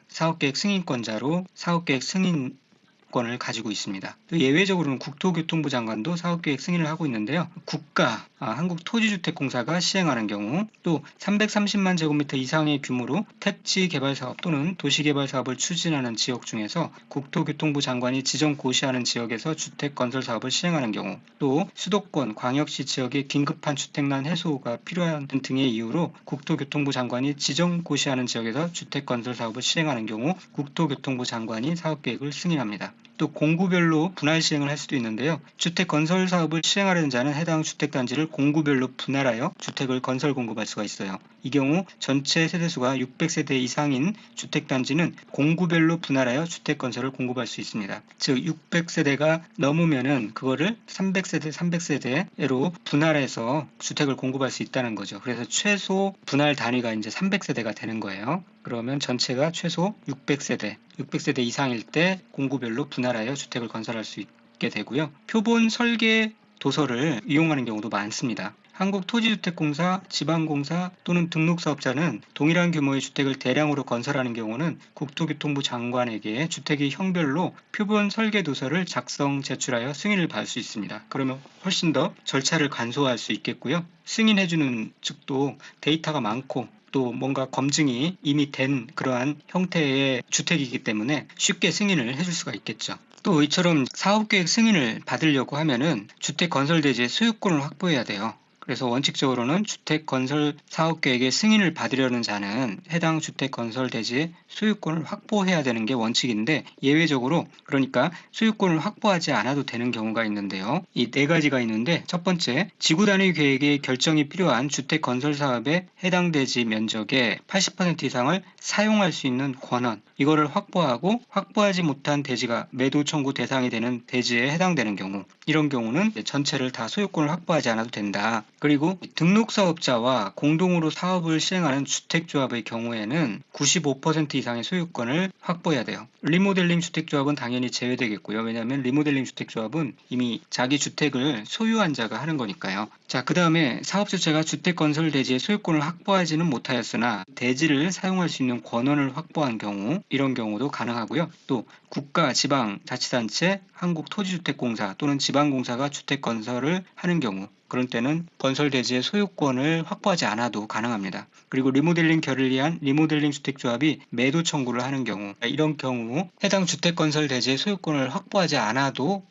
사업계획 승인권자로 사업계획 승인권을 가지고 있습니다. 또 예외적으로는 국토교통부 장관도 사업계획 승인을 하고 있는데요. 국가, 한국토지주택공사가 시행하는 경우 또 330만 제곱미터 이상의 규모로 택지 개발 사업 또는 도시개발 사업을 추진하는 지역 중에서 국토교통부 장관이 지정 고시하는 지역에서 주택 건설 사업을 시행하는 경우 또 수도권, 광역시 지역의 긴급한 주택난 해소가 필요한 등의 이유로 국토교통부 장관이 지정 고시하는 지역에서 주택 건설 사업을 시행하는 경우 국토교통부 장관이 사업계획을 승인합니다. 또 공구별로 분할 시행을 할 수도 있는데요. 주택 건설 사업을 시행하려는 자는 해당 주택단지를 공구별로 분할하여 주택을 건설 공급할 수가 있어요. 이 경우 전체 세대수가 600세대 이상인 주택단지는 공구별로 분할하여 주택 건설을 공급할 수 있습니다. 즉 600세대가 넘으면은 그거를 300세대, 300세대로 분할해서 주택을 공급할 수 있다는 거죠. 그래서 최소 분할 단위가 이제 300세대가 되는 거예요. 그러면 전체가 최소 600세대, 600세대 이상일 때 공구별로 분할하여 주택을 건설할 수 있게 되고요. 표본 설계 도서를 이용하는 경우도 많습니다. 한국토지주택공사, 지방공사 또는 등록사업자는 동일한 규모의 주택을 대량으로 건설하는 경우는 국토교통부 장관에게 주택의 형별로 표본 설계 도서를 작성, 제출하여 승인을 받을 수 있습니다. 그러면 훨씬 더 절차를 간소화할 수 있겠고요. 승인해주는 측도 데이터가 많고 또 뭔가 검증이 이미 된 그러한 형태의 주택이기 때문에 쉽게 승인을 해줄 수가 있겠죠. 또 이처럼 사업계획 승인을 받으려고 하면은 주택건설대지의 소유권을 확보해야 돼요. 그래서 원칙적으로는 주택건설 사업계획의 승인을 받으려는 자는 해당 주택건설 대지의 소유권을 확보해야 되는 게 원칙인데 예외적으로 그러니까 소유권을 확보하지 않아도 되는 경우가 있는데요. 이 네 가지가 있는데 첫 번째, 지구단위 계획의 결정이 필요한 주택건설 사업에 해당 대지 면적의 80% 이상을 사용할 수 있는 권한 이거를 확보하고 확보하지 못한 대지가 매도 청구 대상이 되는 대지에 해당되는 경우 이런 경우는 전체를 다 소유권을 확보하지 않아도 된다. 그리고 등록사업자와 공동으로 사업을 시행하는 주택조합의 경우에는 95% 이상의 소유권을 확보해야 돼요. 리모델링 주택조합은 당연히 제외되겠고요. 왜냐하면 리모델링 주택조합은 이미 자기 주택을 소유한 자가 하는 거니까요. 자, 그 다음에 사업 주체가 주택건설 대지의 소유권을 확보하지는 못하였으나 대지를 사용할 수 있는 권한을 확보한 경우 이런 경우도 가능하고요. 또 국가, 지방, 자치단체, 한국토지주택공사 또는 지방공사가 주택건설을 하는 경우 그런 때는 건설 대지의 소유권을 확보하지 않아도 가능합니다. 그리고 리모델링 결의를 위한 리모델링 주택조합이 매도 청구를 하는 경우 이런 경우 해당 주택건설 대지의 소유권을 확보하지 않아도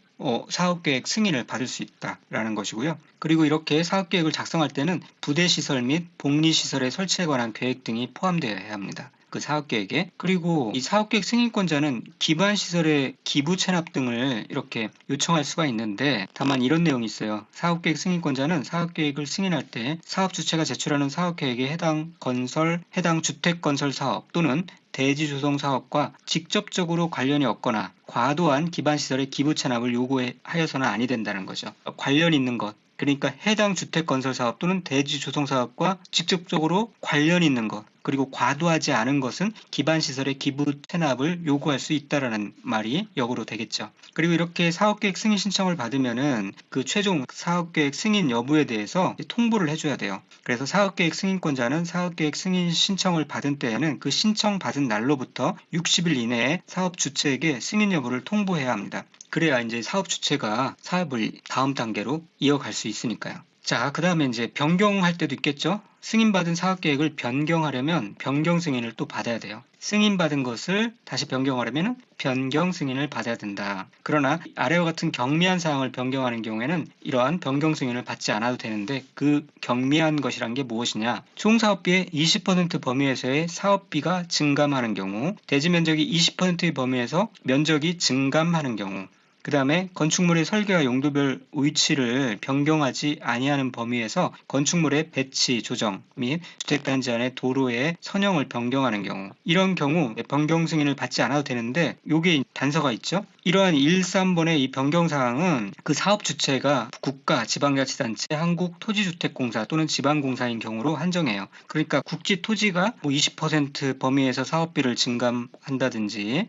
사업계획 승인을 받을 수 있다라는 것이고요. 그리고 이렇게 사업계획을 작성할 때는 부대시설 및 복리시설의 설치에 관한 계획 등이 포함되어야 합니다. 그 사업계획에. 그리고 이 사업계획 승인권자는 기반시설의 기부 체납 등을 이렇게 요청할 수가 있는데 다만 이런 내용이 있어요. 사업계획 승인권자는 사업계획을 승인할 때 사업 주체가 제출하는 사업계획에 해당 건설, 해당 주택건설 사업 또는 대지 조성 사업과 직접적으로 관련이 없거나 과도한 기반시설의 기부 체납을 요구하여서는 아니 된다는 거죠. 관련 있는 것. 그러니까 해당 주택건설 사업 또는 대지 조성 사업과 직접적으로 관련 있는 것. 그리고 과도하지 않은 것은 기반시설의 기부 체납을 요구할 수 있다라는 말이 역으로 되겠죠. 그리고 이렇게 사업계획 승인 신청을 받으면은 그 최종 사업계획 승인 여부에 대해서 통보를 해줘야 돼요. 그래서 사업계획 승인권자는 사업계획 승인 신청을 받은 때에는 그 신청 받은 날로부터 60일 이내에 사업 주체에게 승인 여부를 통보해야 합니다. 그래야 이제 사업 주체가 사업을 다음 단계로 이어갈 수 있으니까요. 자, 그 다음에 이제 변경할 때도 있겠죠? 승인받은 사업계획을 변경하려면 변경 승인을 또 받아야 돼요. 승인받은 것을 다시 변경하려면 변경 승인을 받아야 된다. 그러나 아래와 같은 경미한 사항을 변경하는 경우에는 이러한 변경 승인을 받지 않아도 되는데 그 경미한 것이란 게 무엇이냐? 총 사업비의 20% 범위에서의 사업비가 증감하는 경우, 대지 면적이 20%의 범위에서 면적이 증감하는 경우, 그 다음에 건축물의 설계와 용도별 위치를 변경하지 아니하는 범위에서 건축물의 배치, 조정 및 주택단지 안의 도로의 선형을 변경하는 경우, 이런 경우 변경 승인을 받지 않아도 되는데 요게 단서가 있죠. 이러한 1~3번의 이 변경사항은 그 사업 주체가 국가, 지방자치단체, 한국토지주택공사 또는 지방공사인 경우로 한정해요. 그러니까 국지토지가 20% 범위에서 사업비를 증감한다든지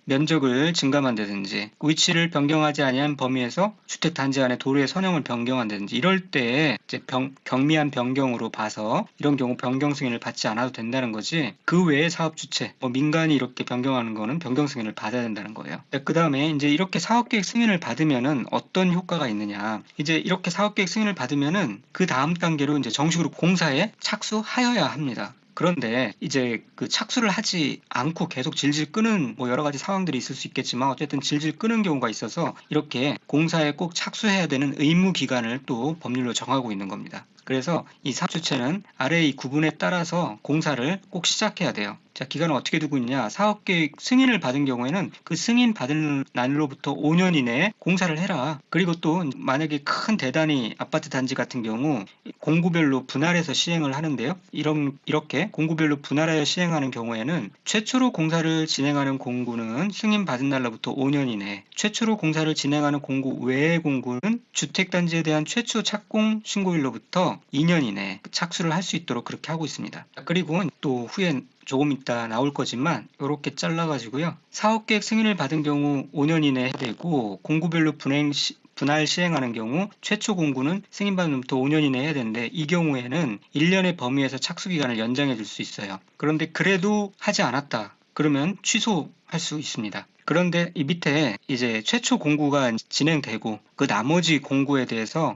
면적을 증감한다든지 위치를 변경하지 아니한 범위에서 주택단지 안의 도로의 선형을 변경한다든지 이럴 때 이제 경미한 변경으로 봐서 이런 경우 변경 승인을 받지 않아도 된다는 거지, 그 외에 사업 주체, 민간이 이렇게 변경하는 거는 변경 승인을 받아야 된다는 거예요. 그 다음에 이제 이렇게 사업계획 승인을 받으면은 어떤 효과가 있느냐, 이제 이렇게 사업계획 승인을 받으면은 그 다음 단계로 이제 정식으로 공사에 착수하여야 합니다. 그런데 이제 그 착수를 하지 않고 계속 질질 끄는 여러 가지 상황들이 있을 수 있겠지만 어쨌든 질질 끄는 경우가 있어서 이렇게 공사에 꼭 착수해야 되는 의무 기간을 또 법률로 정하고 있는 겁니다. 그래서 이 사업주체는 아래 이 구분에 따라서 공사를 꼭 시작해야 돼요. 자, 기간은 어떻게 두고 있냐? 사업계획 승인을 받은 경우에는 그 승인 받은 날로부터 5년 이내에 공사를 해라. 그리고 또 만약에 큰 대단위 아파트 단지 같은 경우 공구별로 분할해서 시행을 하는데요. 이렇게 공구별로 분할하여 시행하는 경우에는 최초로 공사를 진행하는 공구는 승인 받은 날로부터 5년 이내, 최초로 공사를 진행하는 공구 외의 공구는 주택단지에 대한 최초 착공 신고일로부터 2년 이내에 착수를 할 수 있도록 그렇게 하고 있습니다. 그리고 또 후에 조금 이따 나올 거지만 이렇게 잘라가지고요. 사업계획 승인을 받은 경우 5년 이내에 해야 되고, 공구별로 분할 시행하는 경우 최초 공구는 승인받은 날부터 5년 이내에 해야 되는데, 이 경우에는 1년의 범위에서 착수기간을 연장해 줄 수 있어요. 그런데 그래도 하지 않았다 그러면 취소할 수 있습니다. 그런데 이 밑에 이제 최초 공구가 진행되고 그 나머지 공구에 대해서는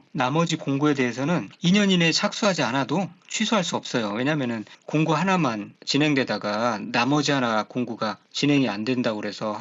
2년 이내에 착수하지 않아도 취소할 수 없어요. 왜냐하면 공구 하나만 진행되다가 나머지 하나 공구가 진행이 안 된다고 그래서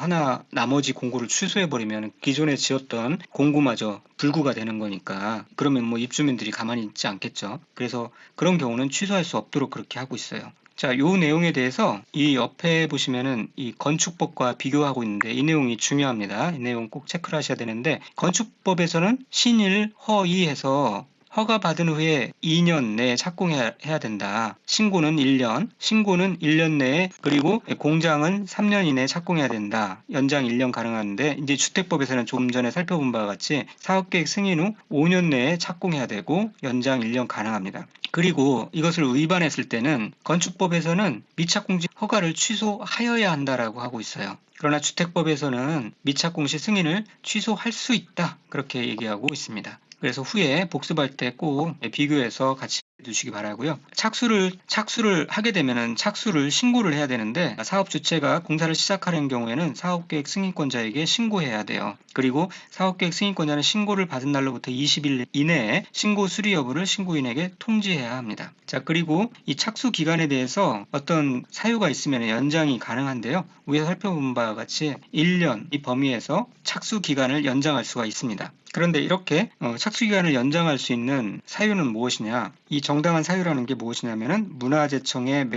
나머지 공구를 취소해버리면 기존에 지었던 공구마저 불구가 되는 거니까, 그러면 입주민들이 가만히 있지 않겠죠. 그래서 그런 경우는 취소할 수 없도록 그렇게 하고 있어요. 자, 요 내용에 대해서 이 옆에 보시면은 이 건축법과 비교하고 있는데 이 내용이 중요합니다. 이 내용 꼭 체크를 하셔야 되는데, 건축법에서는 신일, 허이해서 허가 받은 후에 2년 내에 착공해야 된다. 신고는 1년 내에, 그리고 공장은 3년 이내에 착공해야 된다. 연장 1년 가능한데, 이제 주택법에서는 조금 전에 살펴본 바와 같이 사업계획 승인 후 5년 내에 착공해야 되고 연장 1년 가능합니다. 그리고 이것을 위반했을 때는 건축법에서는 미착공시 허가를 취소하여야 한다라고 하고 있어요. 그러나 주택법에서는 미착공 시 승인을 취소할 수 있다, 그렇게 얘기하고 있습니다. 그래서 후에 복습할 때 꼭 비교해서 같이 두시기 바라고요. 착수를 하게 되면은 착수를 신고를 해야 되는데, 사업 주체가 공사를 시작하는 경우에는 사업계획 승인권자에게 신고해야 돼요. 그리고 사업계획 승인권자는 신고를 받은 날로부터 20일 이내에 신고 수리 여부를 신고인에게 통지해야 합니다. 자, 그리고 이 착수 기간에 대해서 어떤 사유가 있으면 연장이 가능한데요. 위에 살펴본 바와 같이 1년 이 범위에서 착수 기간을 연장할 수가 있습니다. 그런데 이렇게 착수기간을 연장할 수 있는 사유는 무엇이냐? 이 정당한 사유라는 게 무엇이냐면은 문화재청의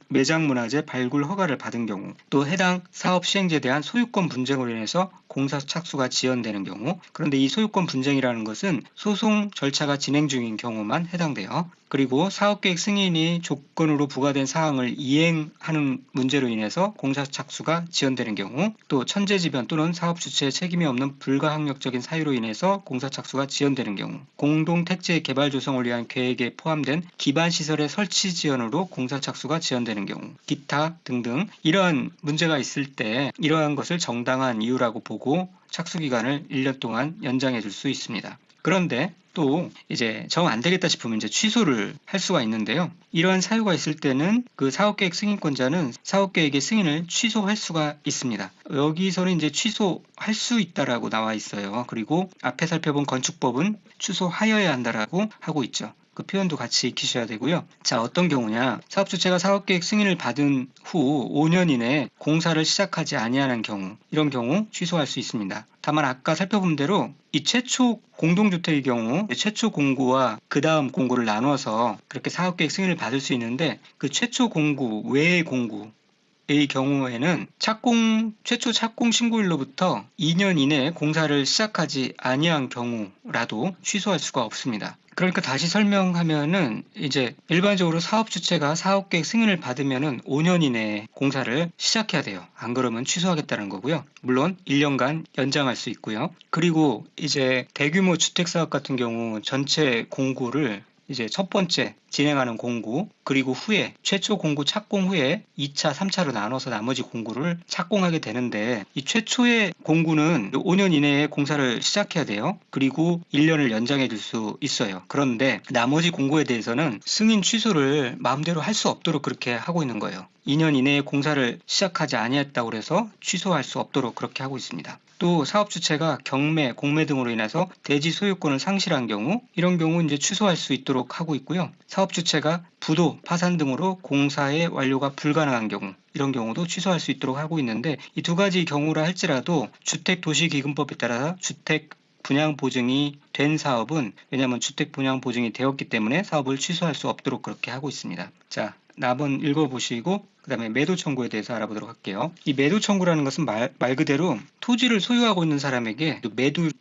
매장문화재 발굴 허가를 받은 경우, 또 해당 사업 시행지에 대한 소유권 분쟁으로 인해서 공사 착수가 지연되는 경우, 그런데 이 소유권 분쟁이라는 것은 소송 절차가 진행 중인 경우만 해당돼요. 그리고 사업계획 승인이 조건으로 부과된 사항을 이행하는 문제로 인해서 공사 착수가 지연되는 경우, 또 천재지변 또는 사업 주체의 책임이 없는 불가항력적인 사유로 인해서 공사 착수가 지연되는 경우, 공동 택지의 개발 조성을 위한 계획에 포함된 관련된 기반 시설의 설치 지연으로 공사 착수가 지연되는 경우, 기타 등등 이러한 문제가 있을 때 이러한 것을 정당한 이유라고 보고 착수 기간을 1년 동안 연장해 줄 수 있습니다. 그런데 또 이제 정 안 되겠다 싶으면 이제 취소를 할 수가 있는데요. 이러한 사유가 있을 때는 그 사업계획 승인권자는 사업계획의 승인을 취소할 수가 있습니다. 여기서는 이제 취소할 수 있다라고 나와 있어요. 그리고 앞에 살펴본 건축법은 취소하여야 한다라고 하고 있죠. 그 표현도 같이 익히셔야 되고요. 자, 어떤 경우냐? 사업 주체가 사업계획 승인을 받은 후 5년 이내에 공사를 시작하지 아니하는 경우, 이런 경우 취소할 수 있습니다. 다만 아까 살펴본 대로 이 최초 공동주택의 경우 최초 공고와 그 다음 공고를 나눠서 그렇게 사업계획 승인을 받을 수 있는데, 그 최초 공고 외의 공고의 경우에는 최초 착공 신고일로부터 2년 이내에 공사를 시작하지 아니한 경우라도 취소할 수가 없습니다. 그러니까 다시 설명하면은 이제 일반적으로 사업 주체가 사업계획 승인을 받으면은 5년 이내에 공사를 시작해야 돼요. 안 그러면 취소하겠다는 거고요. 물론 1년간 연장할 수 있고요. 그리고 이제 대규모 주택 사업 같은 경우 전체 공고를 이제 첫 번째 진행하는 공고, 그리고 후에 최초 공고 착공 후에 2차, 3차로 나눠서 나머지 공고를 착공하게 되는데, 이 최초의 공고는 5년 이내에 공사를 시작해야 돼요. 그리고 1년을 연장해 줄 수 있어요. 그런데 나머지 공고에 대해서는 승인 취소를 마음대로 할 수 없도록 그렇게 하고 있는 거예요. 2년 이내에 공사를 시작하지 아니했다고 해서 취소할 수 없도록 그렇게 하고 있습니다. 또 사업 주체가 경매, 공매 등으로 인해서 대지 소유권을 상실한 경우, 이런 경우 이제 취소할 수 있도록 하고 있고요. 사업 주체가 부도, 파산 등으로 공사의 완료가 불가능한 경우, 이런 경우도 취소할 수 있도록 하고 있는데, 이 두 가지 경우라 할지라도 주택도시기금법에 따라 주택 분양 보증이 된 사업은, 왜냐하면 주택 분양 보증이 되었기 때문에 사업을 취소할 수 없도록 그렇게 하고 있습니다. 자, 한번 읽어보시고 그 다음에 매도 청구에 대해서 알아보도록 할게요. 이 매도 청구라는 것은 말 그대로 토지를 소유하고 있는 사람에게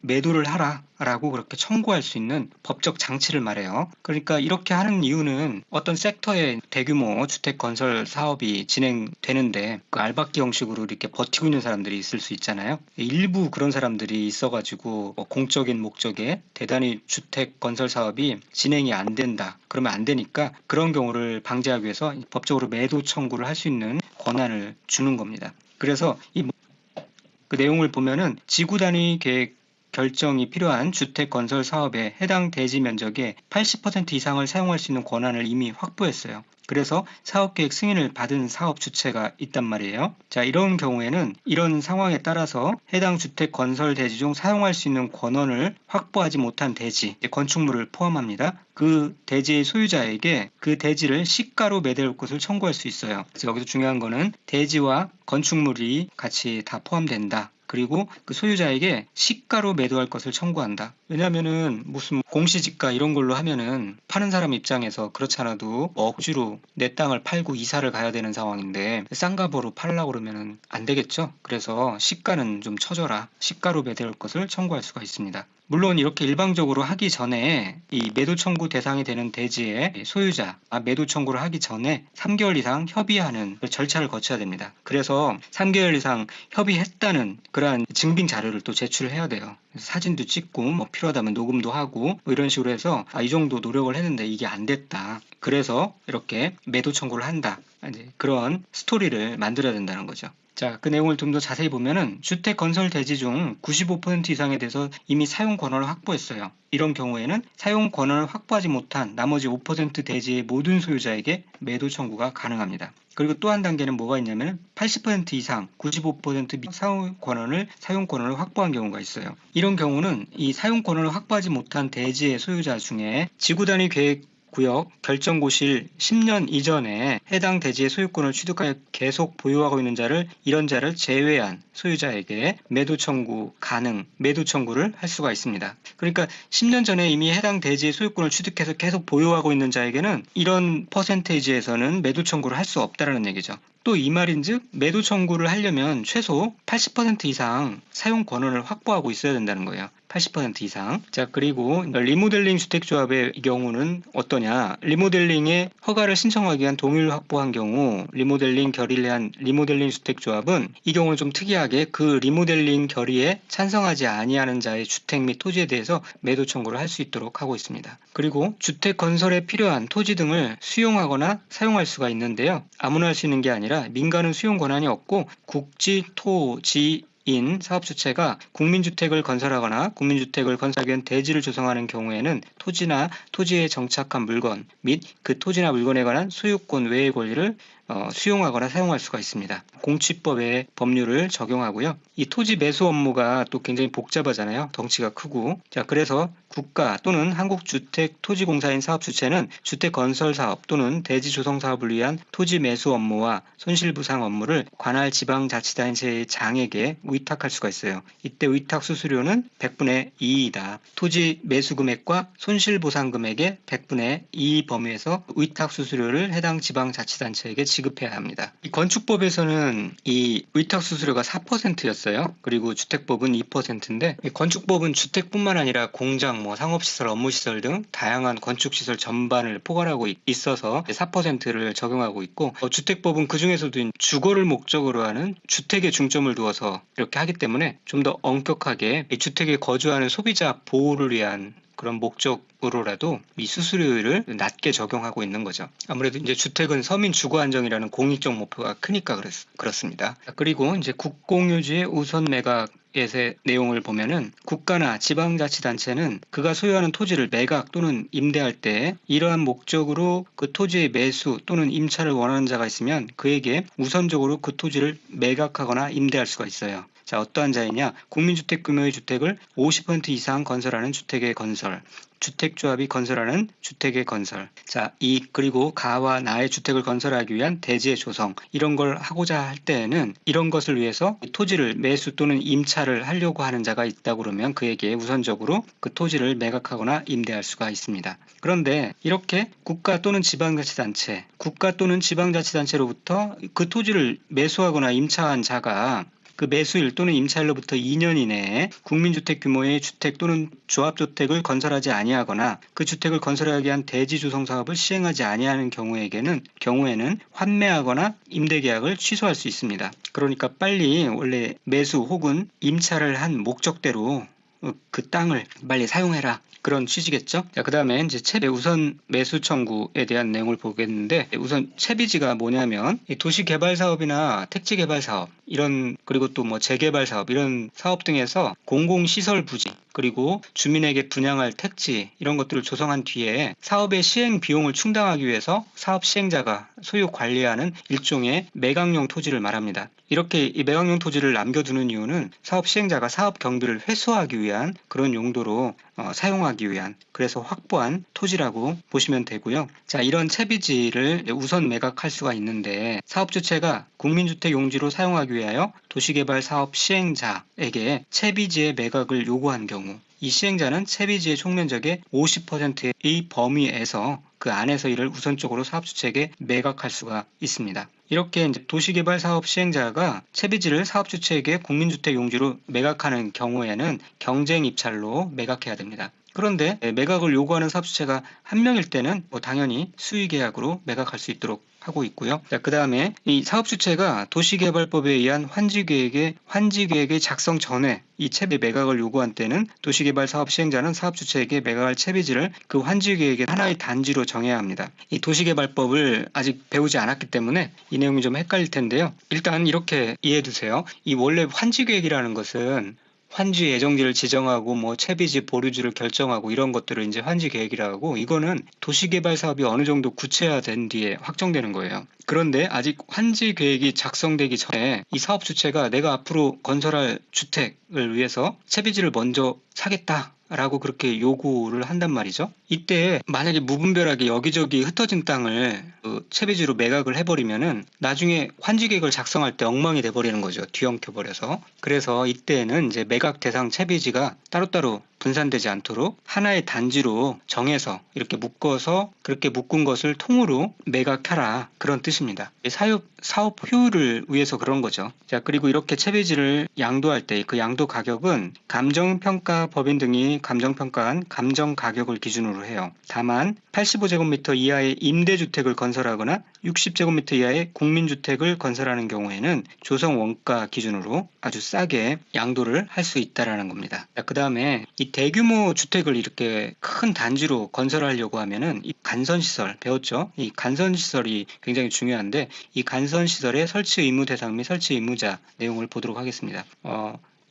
매도를 하라 라고 그렇게 청구할 수 있는 법적 장치를 말해요. 그러니까 이렇게 하는 이유는 어떤 섹터의 대규모 주택 건설 사업이 진행되는데 그 알박기 형식으로 이렇게 버티고 있는 사람들이 있을 수 있잖아요. 일부 그런 사람들이 있어가지고 공적인 목적에 대단히 주택 건설 사업이 진행이 안 된다, 그러면 안 되니까 그런 경우를 방지하기 위해서 법적으로 매도 청구를 할 수 있는 권한을 주는 겁니다. 그래서 그 내용을 보면은 지구 단위 계획 결정이 필요한 주택 건설 사업에 해당 대지 면적의 80% 이상을 사용할 수 있는 권한을 이미 확보했어요. 그래서 사업계획 승인을 받은 사업 주체가 있단 말이에요. 자, 이런 경우에는 이런 상황에 따라서 해당 주택 건설 대지 중 사용할 수 있는 권한을 확보하지 못한 대지, 건축물을 포함합니다. 그 대지의 소유자에게 그 대지를 시가로 매도할 것을 청구할 수 있어요. 그래서 여기서 중요한 거는 대지와 건축물이 같이 다 포함된다. 그리고 그 소유자에게 시가로 매도할 것을 청구한다. 왜냐면은 무슨 공시지가 이런 걸로 하면은 파는 사람 입장에서 그렇지 않아도 억지로 내 땅을 팔고 이사를 가야 되는 상황인데 싼 값으로 팔려고 그러면은 안 되겠죠. 그래서 시가는 좀 쳐줘라. 시가로 매도할 것을 청구할 수가 있습니다. 물론 이렇게 일방적으로 하기 전에 이 매도 청구 대상이 되는 대지의 소유자, 매도 청구를 하기 전에 3개월 이상 협의하는 절차를 거쳐야 됩니다. 그래서 3개월 이상 협의했다는 그러한 증빙 자료를 또 제출을 해야 돼요. 사진도 찍고 필요하다면 녹음도 하고 이런 식으로 해서 이 정도 노력을 했는데 이게 안 됐다. 그래서 이렇게 매도 청구를 한다. 이제 그런 스토리를 만들어야 된다는 거죠. 자, 그 내용을 좀 더 자세히 보면은 주택 건설 대지 중 95% 이상에 대해서 이미 사용 권한을 확보했어요. 이런 경우에는 사용 권한을 확보하지 못한 나머지 5% 대지의 모든 소유자에게 매도 청구가 가능합니다. 그리고 또 한 단계는 뭐가 있냐면 80% 이상 95% 사용 권한을 확보한 경우가 있어요. 이런 경우는 이 사용 권한을 확보하지 못한 대지의 소유자 중에 지구 단위 계획 구역 결정고시일 10년 이전에 해당 대지의 소유권을 취득하여 계속 보유하고 있는 이런 자를 제외한 소유자에게 매도 청구를 할 수가 있습니다. 그러니까 10년 전에 이미 해당 대지의 소유권을 취득해서 계속 보유하고 있는 자에게는 이런 퍼센테이지에서는 매도 청구를 할 수 없다는 얘기죠. 또 이 말인즉 매도 청구를 하려면 최소 80% 이상 사용 권한을 확보하고 있어야 된다는 거예요. 80% 이상. 자, 그리고 리모델링 주택조합의 경우는 어떠냐? 리모델링에 허가를 신청하기 위한 동의를 확보한 경우 리모델링 결의를 한 리모델링 주택조합은 이 경우는 좀 특이하게 그 리모델링 결의에 찬성하지 아니하는 자의 주택 및 토지에 대해서 매도 청구를 할 수 있도록 하고 있습니다. 그리고 주택 건설에 필요한 토지 등을 수용하거나 사용할 수가 있는데요. 아무나 할 수 있는 게 아니라 민간은 수용 권한이 없고 국지, 토지, 인 사업주체가 국민주택을 건설하거나 국민주택을 건설하기 위한 대지를 조성하는 경우에는 토지나 토지에 정착한 물건 및 그 토지나 물건에 관한 소유권 외의 권리를 수용하거나 사용할 수가 있습니다. 공취법의 법률을 적용하고요. 이 토지 매수 업무가 또 굉장히 복잡하잖아요. 덩치가 크고. 자, 그래서 국가 또는 한국주택토지공사인 사업주체는 주택건설사업 또는 대지조성사업을 위한 토지 매수 업무와 손실보상 업무를 관할 지방자치단체의 장에게 위탁할 수가 있어요. 이때 위탁 수수료는 100분의 2이다. 토지 매수 금액과 손실보상 금액의 100분의 2 범위에서 위탁 수수료를 해당 지방자치단체에게 지급해야 합니다. 이 건축법에서는 이 위탁 수수료가 4%였어요. 그리고 주택법은 2%인데 건축법은 주택뿐만 아니라 공장, 상업시설, 업무시설 등 다양한 건축시설 전반을 포괄하고 있어서 4%를 적용하고 있고 주택법은 그 중에서도 주거를 목적으로 하는 주택에 중점을 두어서 이렇게 하기 때문에 좀 더 엄격하게 이 주택에 거주하는 소비자 보호를 위한 그런 목적으로라도 이 수수료를 낮게 적용하고 있는 거죠. 아무래도 이제 주택은 서민 주거 안정이라는 공익적 목표가 크니까 그렇습니다. 그리고 이제 국공유지의 우선 매각의 내용을 보면은 국가나 지방자치단체는 그가 소유하는 토지를 매각 또는 임대할 때 이러한 목적으로 그 토지의 매수 또는 임차를 원하는 자가 있으면 그에게 우선적으로 그 토지를 매각하거나 임대할 수가 있어요. 자, 어떠한 자이냐? 국민주택 규모의 주택을 50% 이상 건설하는 주택의 건설, 주택조합이 건설하는 주택의 건설. 자, 그리고 가와 나의 주택을 건설하기 위한 대지의 조성, 이런 걸 하고자 할 때에는 이런 것을 위해서 토지를 매수 또는 임차를 하려고 하는 자가 있다고 그러면 그에게 우선적으로 그 토지를 매각하거나 임대할 수가 있습니다. 그런데 이렇게 국가 또는 지방자치단체, 국가 또는 지방자치단체로부터 그 토지를 매수하거나 임차한 자가 그 매수일 또는 임차일로부터 2년 이내에 국민주택 규모의 주택 또는 조합주택을 건설하지 아니하거나 그 주택을 건설하기 위한 대지조성 사업을 시행하지 아니하는 경우에는 환매하거나 임대계약을 취소할 수 있습니다. 그러니까 빨리 원래 매수 혹은 임차를 한 목적대로 그 땅을 빨리 사용해라. 그런 취지겠죠. 자, 그 다음에 이제 우선 매수 청구에 대한 내용을 보겠는데 우선 채비지가 뭐냐면 도시개발 사업이나 택지 개발 사업 그리고 또 재개발 사업 이런 사업 등에서 공공시설 부지 그리고 주민에게 분양할 택지 이런 것들을 조성한 뒤에 사업의 시행 비용을 충당하기 위해서 사업 시행자가 소유 관리하는 일종의 매각용 토지를 말합니다. 이렇게 이 매각용 토지를 남겨두는 이유는 사업 시행자가 사업 경비를 회수하기 위한 그런 용도로 사용하기 위한 그래서 확보한 토지라고 보시면 되고요. 자, 이런 채비지를 우선 매각할 수가 있는데 사업 주체가 국민주택 용지로 사용하기 위하여 도시개발 사업 시행자에게 채비지의 매각을 요구한 경우 이 시행자는 채비지의 총면적의 50%의 범위에서 그 안에서 이를 우선적으로 사업주체에게 매각할 수가 있습니다. 이렇게 이제 도시개발 사업 시행자가 채비지를 사업주체에게 국민주택 용지로 매각하는 경우에는 경쟁 입찰로 매각해야 됩니다. 그런데 매각을 요구하는 사업주체가 한 명일 때는 당연히 수의계약으로 매각할 수 있도록 하고 있고요. 자, 그 다음에 이 사업주체가 도시개발법에 의한 환지계획의 작성 전에 이 채비 매각을 요구한 때는 도시개발 사업 시행자는 사업주체에게 매각할 채비지를 그 환지계획의 하나의 단지로 정해야 합니다. 이 도시개발법을 아직 배우지 않았기 때문에 이 내용이 좀 헷갈릴 텐데요. 일단 이렇게 이해해 두세요. 이 원래 환지계획이라는 것은 환지 예정지를 지정하고 채비지 보류지를 결정하고 이런 것들을 이제 환지 계획이라고 하고 이거는 도시개발 사업이 어느 정도 구체화된 뒤에 확정되는 거예요. 그런데 아직 환지 계획이 작성되기 전에 이 사업 주체가 내가 앞으로 건설할 주택을 위해서 채비지를 먼저 사겠다. 라고 그렇게 요구를 한단 말이죠. 이때 만약에 무분별하게 여기저기 흩어진 땅을 채비지로 매각을 해버리면은 나중에 환지계획을 작성할 때 엉망이 돼버리는 거죠. 뒤엉켜버려서. 그래서 이때는 이제 매각 대상 채비지가 따로따로 분산되지 않도록 하나의 단지로 정해서 이렇게 묶어서 그렇게 묶은 것을 통으로 매각하라, 그런 뜻입니다. 사업 효율을 위해서 그런 거죠. 자, 그리고 이렇게 채비지를 양도할 때 그 양도 가격은 감정평가법인 등이 감정평가한 감정가격을 기준으로 해요. 다만 85제곱미터 이하의 임대주택을 건설하거나 60제곱미터 이하의 국민주택을 건설하는 경우에는 조성원가 기준으로 아주 싸게 양도를 할 수 있다라는 겁니다. 그 다음에 이 대규모 주택을 이렇게 큰 단지로 건설하려고 하면은 이 간선시설 배웠죠? 이 간선시설이 굉장히 중요한데, 이 간선시설의 설치 의무 대상 및 설치 의무자 내용을 보도록 하겠습니다.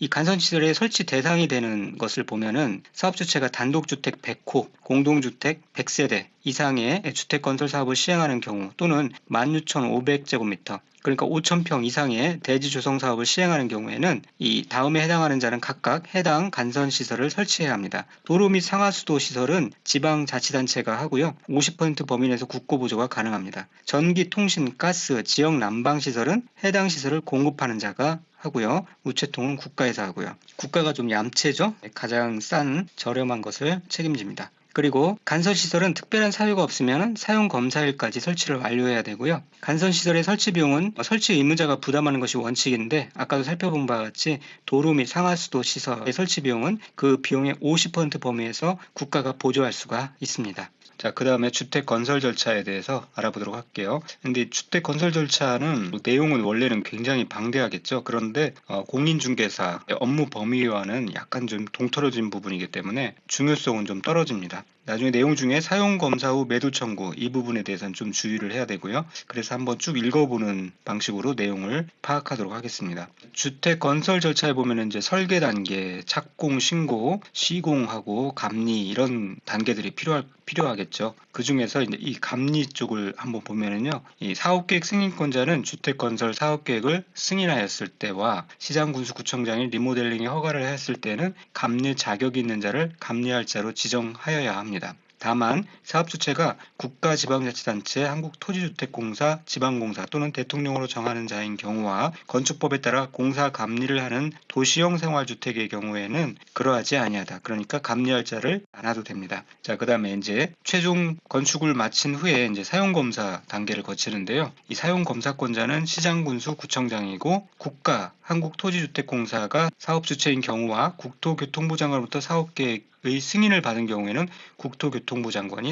이 간선시설의 설치 대상이 되는 것을 보면은 사업주체가 단독주택 100호, 공동주택 100세대 이상의 주택건설 사업을 시행하는 경우, 또는 16,500제곱미터, 그러니까 5,000평 이상의 대지 조성 사업을 시행하는 경우에는 이 다음에 해당하는 자는 각각 해당 간선시설을 설치해야 합니다. 도로 및 상하수도 시설은 지방자치단체가 하고요. 50% 범위 내에서 국고보조가 가능합니다. 전기, 통신, 가스, 지역 난방시설은 해당 시설을 공급하는 자가 하고요. 우체통은 국가에서 하고요. 국가가 좀 얌체죠. 가장 싼 저렴한 것을 책임집니다. 그리고 간선시설은 특별한 사유가 없으면 사용검사일까지 설치를 완료해야 되고요. 간선시설의 설치 비용은 설치 의무자가 부담하는 것이 원칙인데, 아까도 살펴본 바와 같이 도로 및 상하수도 시설의 설치 비용은 그 비용의 50% 범위에서 국가가 보조할 수가 있습니다. 자, 그 다음에 주택 건설 절차에 대해서 알아보도록 할게요. 근데 주택 건설 절차는 내용은 원래는 굉장히 방대하겠죠. 그런데 공인중개사 업무 범위와는 약간 좀 동떨어진 부분이기 때문에 중요성은 좀 떨어집니다. 나중에 내용 중에 사용검사 후 매도 청구, 이 부분에 대해서는 좀 주의를 해야 되고요. 그래서 한번 쭉 읽어보는 방식으로 내용을 파악하도록 하겠습니다. 주택 건설 절차에 보면 이제 설계 단계, 착공, 신고, 시공하고 감리, 이런 단계들이 필요하겠죠. 그 중에서 이제 이 감리 쪽을 한번 보면은요, 이 사업계획 승인권자는 주택건설 사업계획을 승인하였을 때와 시장군수구청장이 리모델링에 허가를 했을 때는 감리 자격이 있는 자를 감리할 자로 지정하여야 합니다. 다만 사업주체가 국가지방자치단체, 한국토지주택공사, 지방공사 또는 대통령으로 정하는 자인 경우와 건축법에 따라 공사 감리를 하는 도시형 생활주택의 경우에는 그러하지 아니하다. 그러니까 감리할 자를 안 해도 됩니다. 자, 그 다음에 이제 최종 건축을 마친 후에 이제 사용검사 단계를 거치는데요. 이 사용검사권자는 시장군수 구청장이고, 국가 한국토지주택공사가 사업주체인 경우와 국토교통부 장관으로부터 사업계획 의 승인을 받은 경우에는 국토교통부 장관이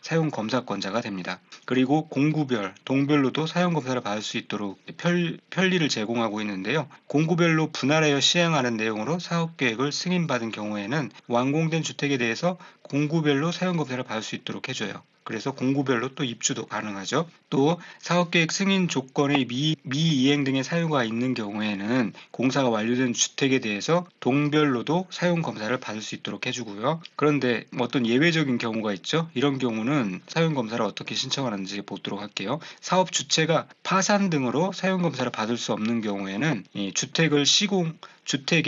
사용검사권자가 됩니다. 그리고 공구별, 동별로도 사용검사를 받을 수 있도록 편리를 제공하고 있는데요. 공구별로 분할하여 시행하는 내용으로 사업계획을 승인받은 경우에는 완공된 주택에 대해서 공구별로 사용검사를 받을 수 있도록 해줘요. 그래서 공구별로 또 입주도 가능하죠. 또 사업계획 승인 조건의 미이행 등의 사유가 있는 경우에는 공사가 완료된 주택에 대해서 동별로도 사용검사를 받을 수 있도록 해주고요. 그런데 어떤 예외적인 경우가 있죠. 이런 경우는 사용검사를 어떻게 신청하는지 보도록 할게요. 사업 주체가 파산 등으로 사용검사를 받을 수 없는 경우에는 이 주택의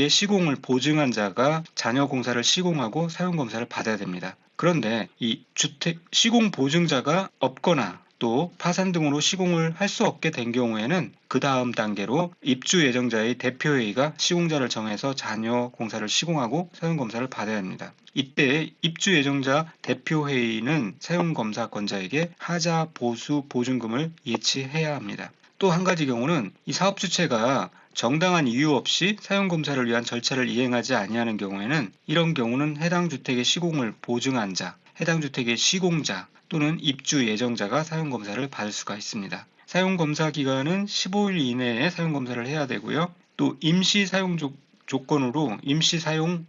시공을 보증한 자가 잔여 공사를 시공하고 사용검사를 받아야 됩니다. 그런데 이 주택 시공 보증자가 없거나 또 파산 등으로 시공을 할 수 없게 된 경우에는 그 다음 단계로 입주 예정자의 대표회의가 시공자를 정해서 잔여 공사를 시공하고 사용검사를 받아야 합니다. 이때 입주 예정자 대표회의는 사용검사권자에게 하자 보수 보증금을 예치해야 합니다. 또 한 가지 경우는 이 사업주체가 정당한 이유 없이 사용검사를 위한 절차를 이행하지 아니하는 경우에는, 이런 경우는 해당 주택의 시공을 보증한 자, 해당 주택의 시공자 또는 입주 예정자가 사용검사를 받을 수가 있습니다. 사용검사 기간은 15일 이내에 사용검사를 해야 되고요. 또 임시 사용 조건으로 임시 사용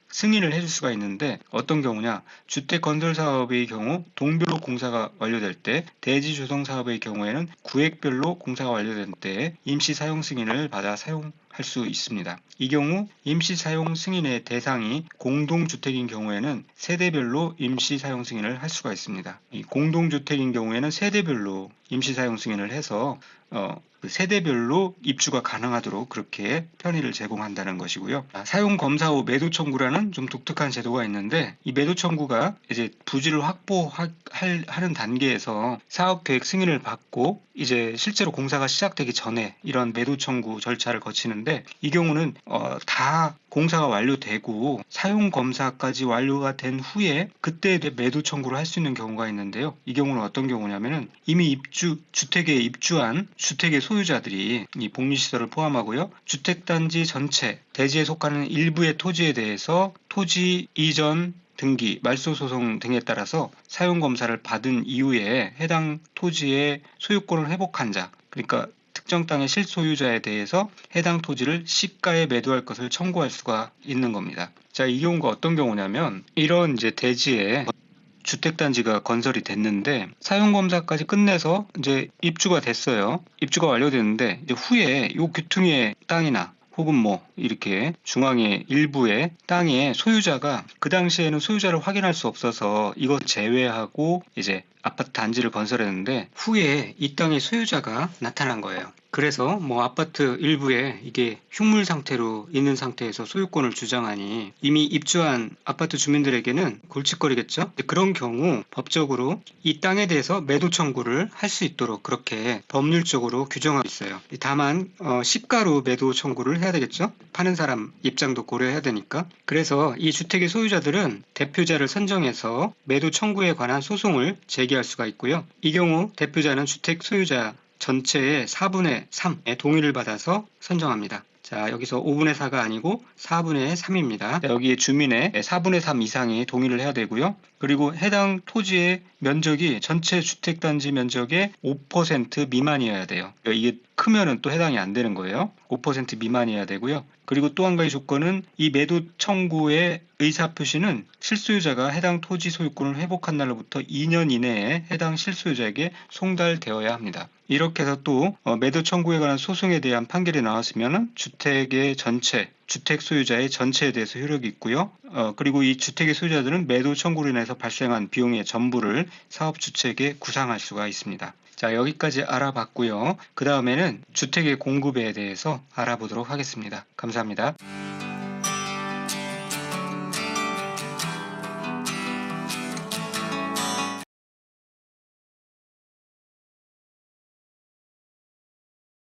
승인을 해줄 수가 있는데, 어떤 경우냐, 주택 건설 사업의 경우 동별로 공사가 완료될 때, 대지 조성 사업의 경우에는 구획별로 공사가 완료될 때 임시 사용 승인을 받아 사용할 수 있습니다. 이 경우 임시 사용 승인의 대상이 공동주택인 경우에는 세대별로 임시 사용 승인을 할 수가 있습니다. 이 공동주택인 경우에는 세대별로 임시 사용 승인을 해서 그 세대별로 입주가 가능하도록 그렇게 편의를 제공한다는 것이고요. 사용 검사 후 매도 청구라는 좀 독특한 제도가 있는데, 이 매도 청구가 이제 부지를 확보하는 단계에서 사업 계획 승인을 받고 이제 실제로 공사가 시작되기 전에 이런 매도 청구 절차를 거치는데, 있는데 이 경우는 다 공사가 완료되고 사용 검사까지 완료가 된 후에 그때 매도 청구를 할 수 있는 경우가 있는데요. 이 경우는 어떤 경우냐면은 이미 주택에 입주한 주택의 소유자들이 이 복리시설을 포함하고요. 주택단지 전체, 대지에 속하는 일부의 토지에 대해서 토지 이전 등기, 말소 소송 등에 따라서 사용 검사를 받은 이후에 해당 토지의 소유권을 회복한 자, 그러니까 특정 땅의 실소유자에 대해서 해당 토지를 시가에 매도할 것을 청구할 수가 있는 겁니다. 자, 이 경우가 어떤 경우냐면 이런 이제 대지에 주택단지가 건설이 됐는데 사용검사까지 끝내서 이제 입주가 됐어요. 입주가 완료됐는데 이제 후에 이 귀퉁이의 땅이나 혹은 뭐 이렇게 중앙의 일부의 땅의 소유자가 그 당시에는 소유자를 확인할 수 없어서 이것 제외하고 이제 아파트 단지를 건설했는데 후에 이 땅의 소유자가 나타난 거예요. 그래서 뭐 아파트 일부에 이게 흉물 상태로 있는 상태에서 소유권을 주장하니 이미 입주한 아파트 주민들에게는 골칫거리겠죠. 그런 경우 법적으로 이 땅에 대해서 매도 청구를 할 수 있도록 그렇게 법률적으로 규정하고 있어요. 다만 시가로 매도 청구를 해야 되겠죠. 파는 사람 입장도 고려해야 되니까. 그래서 이 주택의 소유자들은 대표자를 선정해서 매도 청구에 관한 소송을 제기할 수가 있고요. 이 경우 대표자는 주택 소유자 전체의 4분의 3의 동의를 받아서 선정합니다. 자, 여기서 5분의 4가 아니고 4분의 3입니다. 여기에 주민의 4분의 3 이상이 동의를 해야 되고요. 그리고 해당 토지의 면적이 전체 주택단지 면적의 5% 미만이어야 돼요. 이게 크면은 또 해당이 안 되는 거예요. 5% 미만이어야 되고요. 그리고 또 한 가지 조건은 이 매도 청구의 의사표시는 실소유자가 해당 토지 소유권을 회복한 날로부터 2년 이내에 해당 실소유자에게 송달되어야 합니다. 이렇게 해서 또 매도 청구에 관한 소송에 대한 판결이 나왔으면 주택의 전체, 주택 소유자의 전체에 대해서 효력이 있고요. 그리고 이 주택의 소유자들은 매도 청구로 인해서 발생한 비용의 전부를 사업주체에게 구상할 수가 있습니다. 자, 여기까지 알아봤고요. 그 다음에는 주택의 공급에 대해서 알아보도록 하겠습니다. 감사합니다.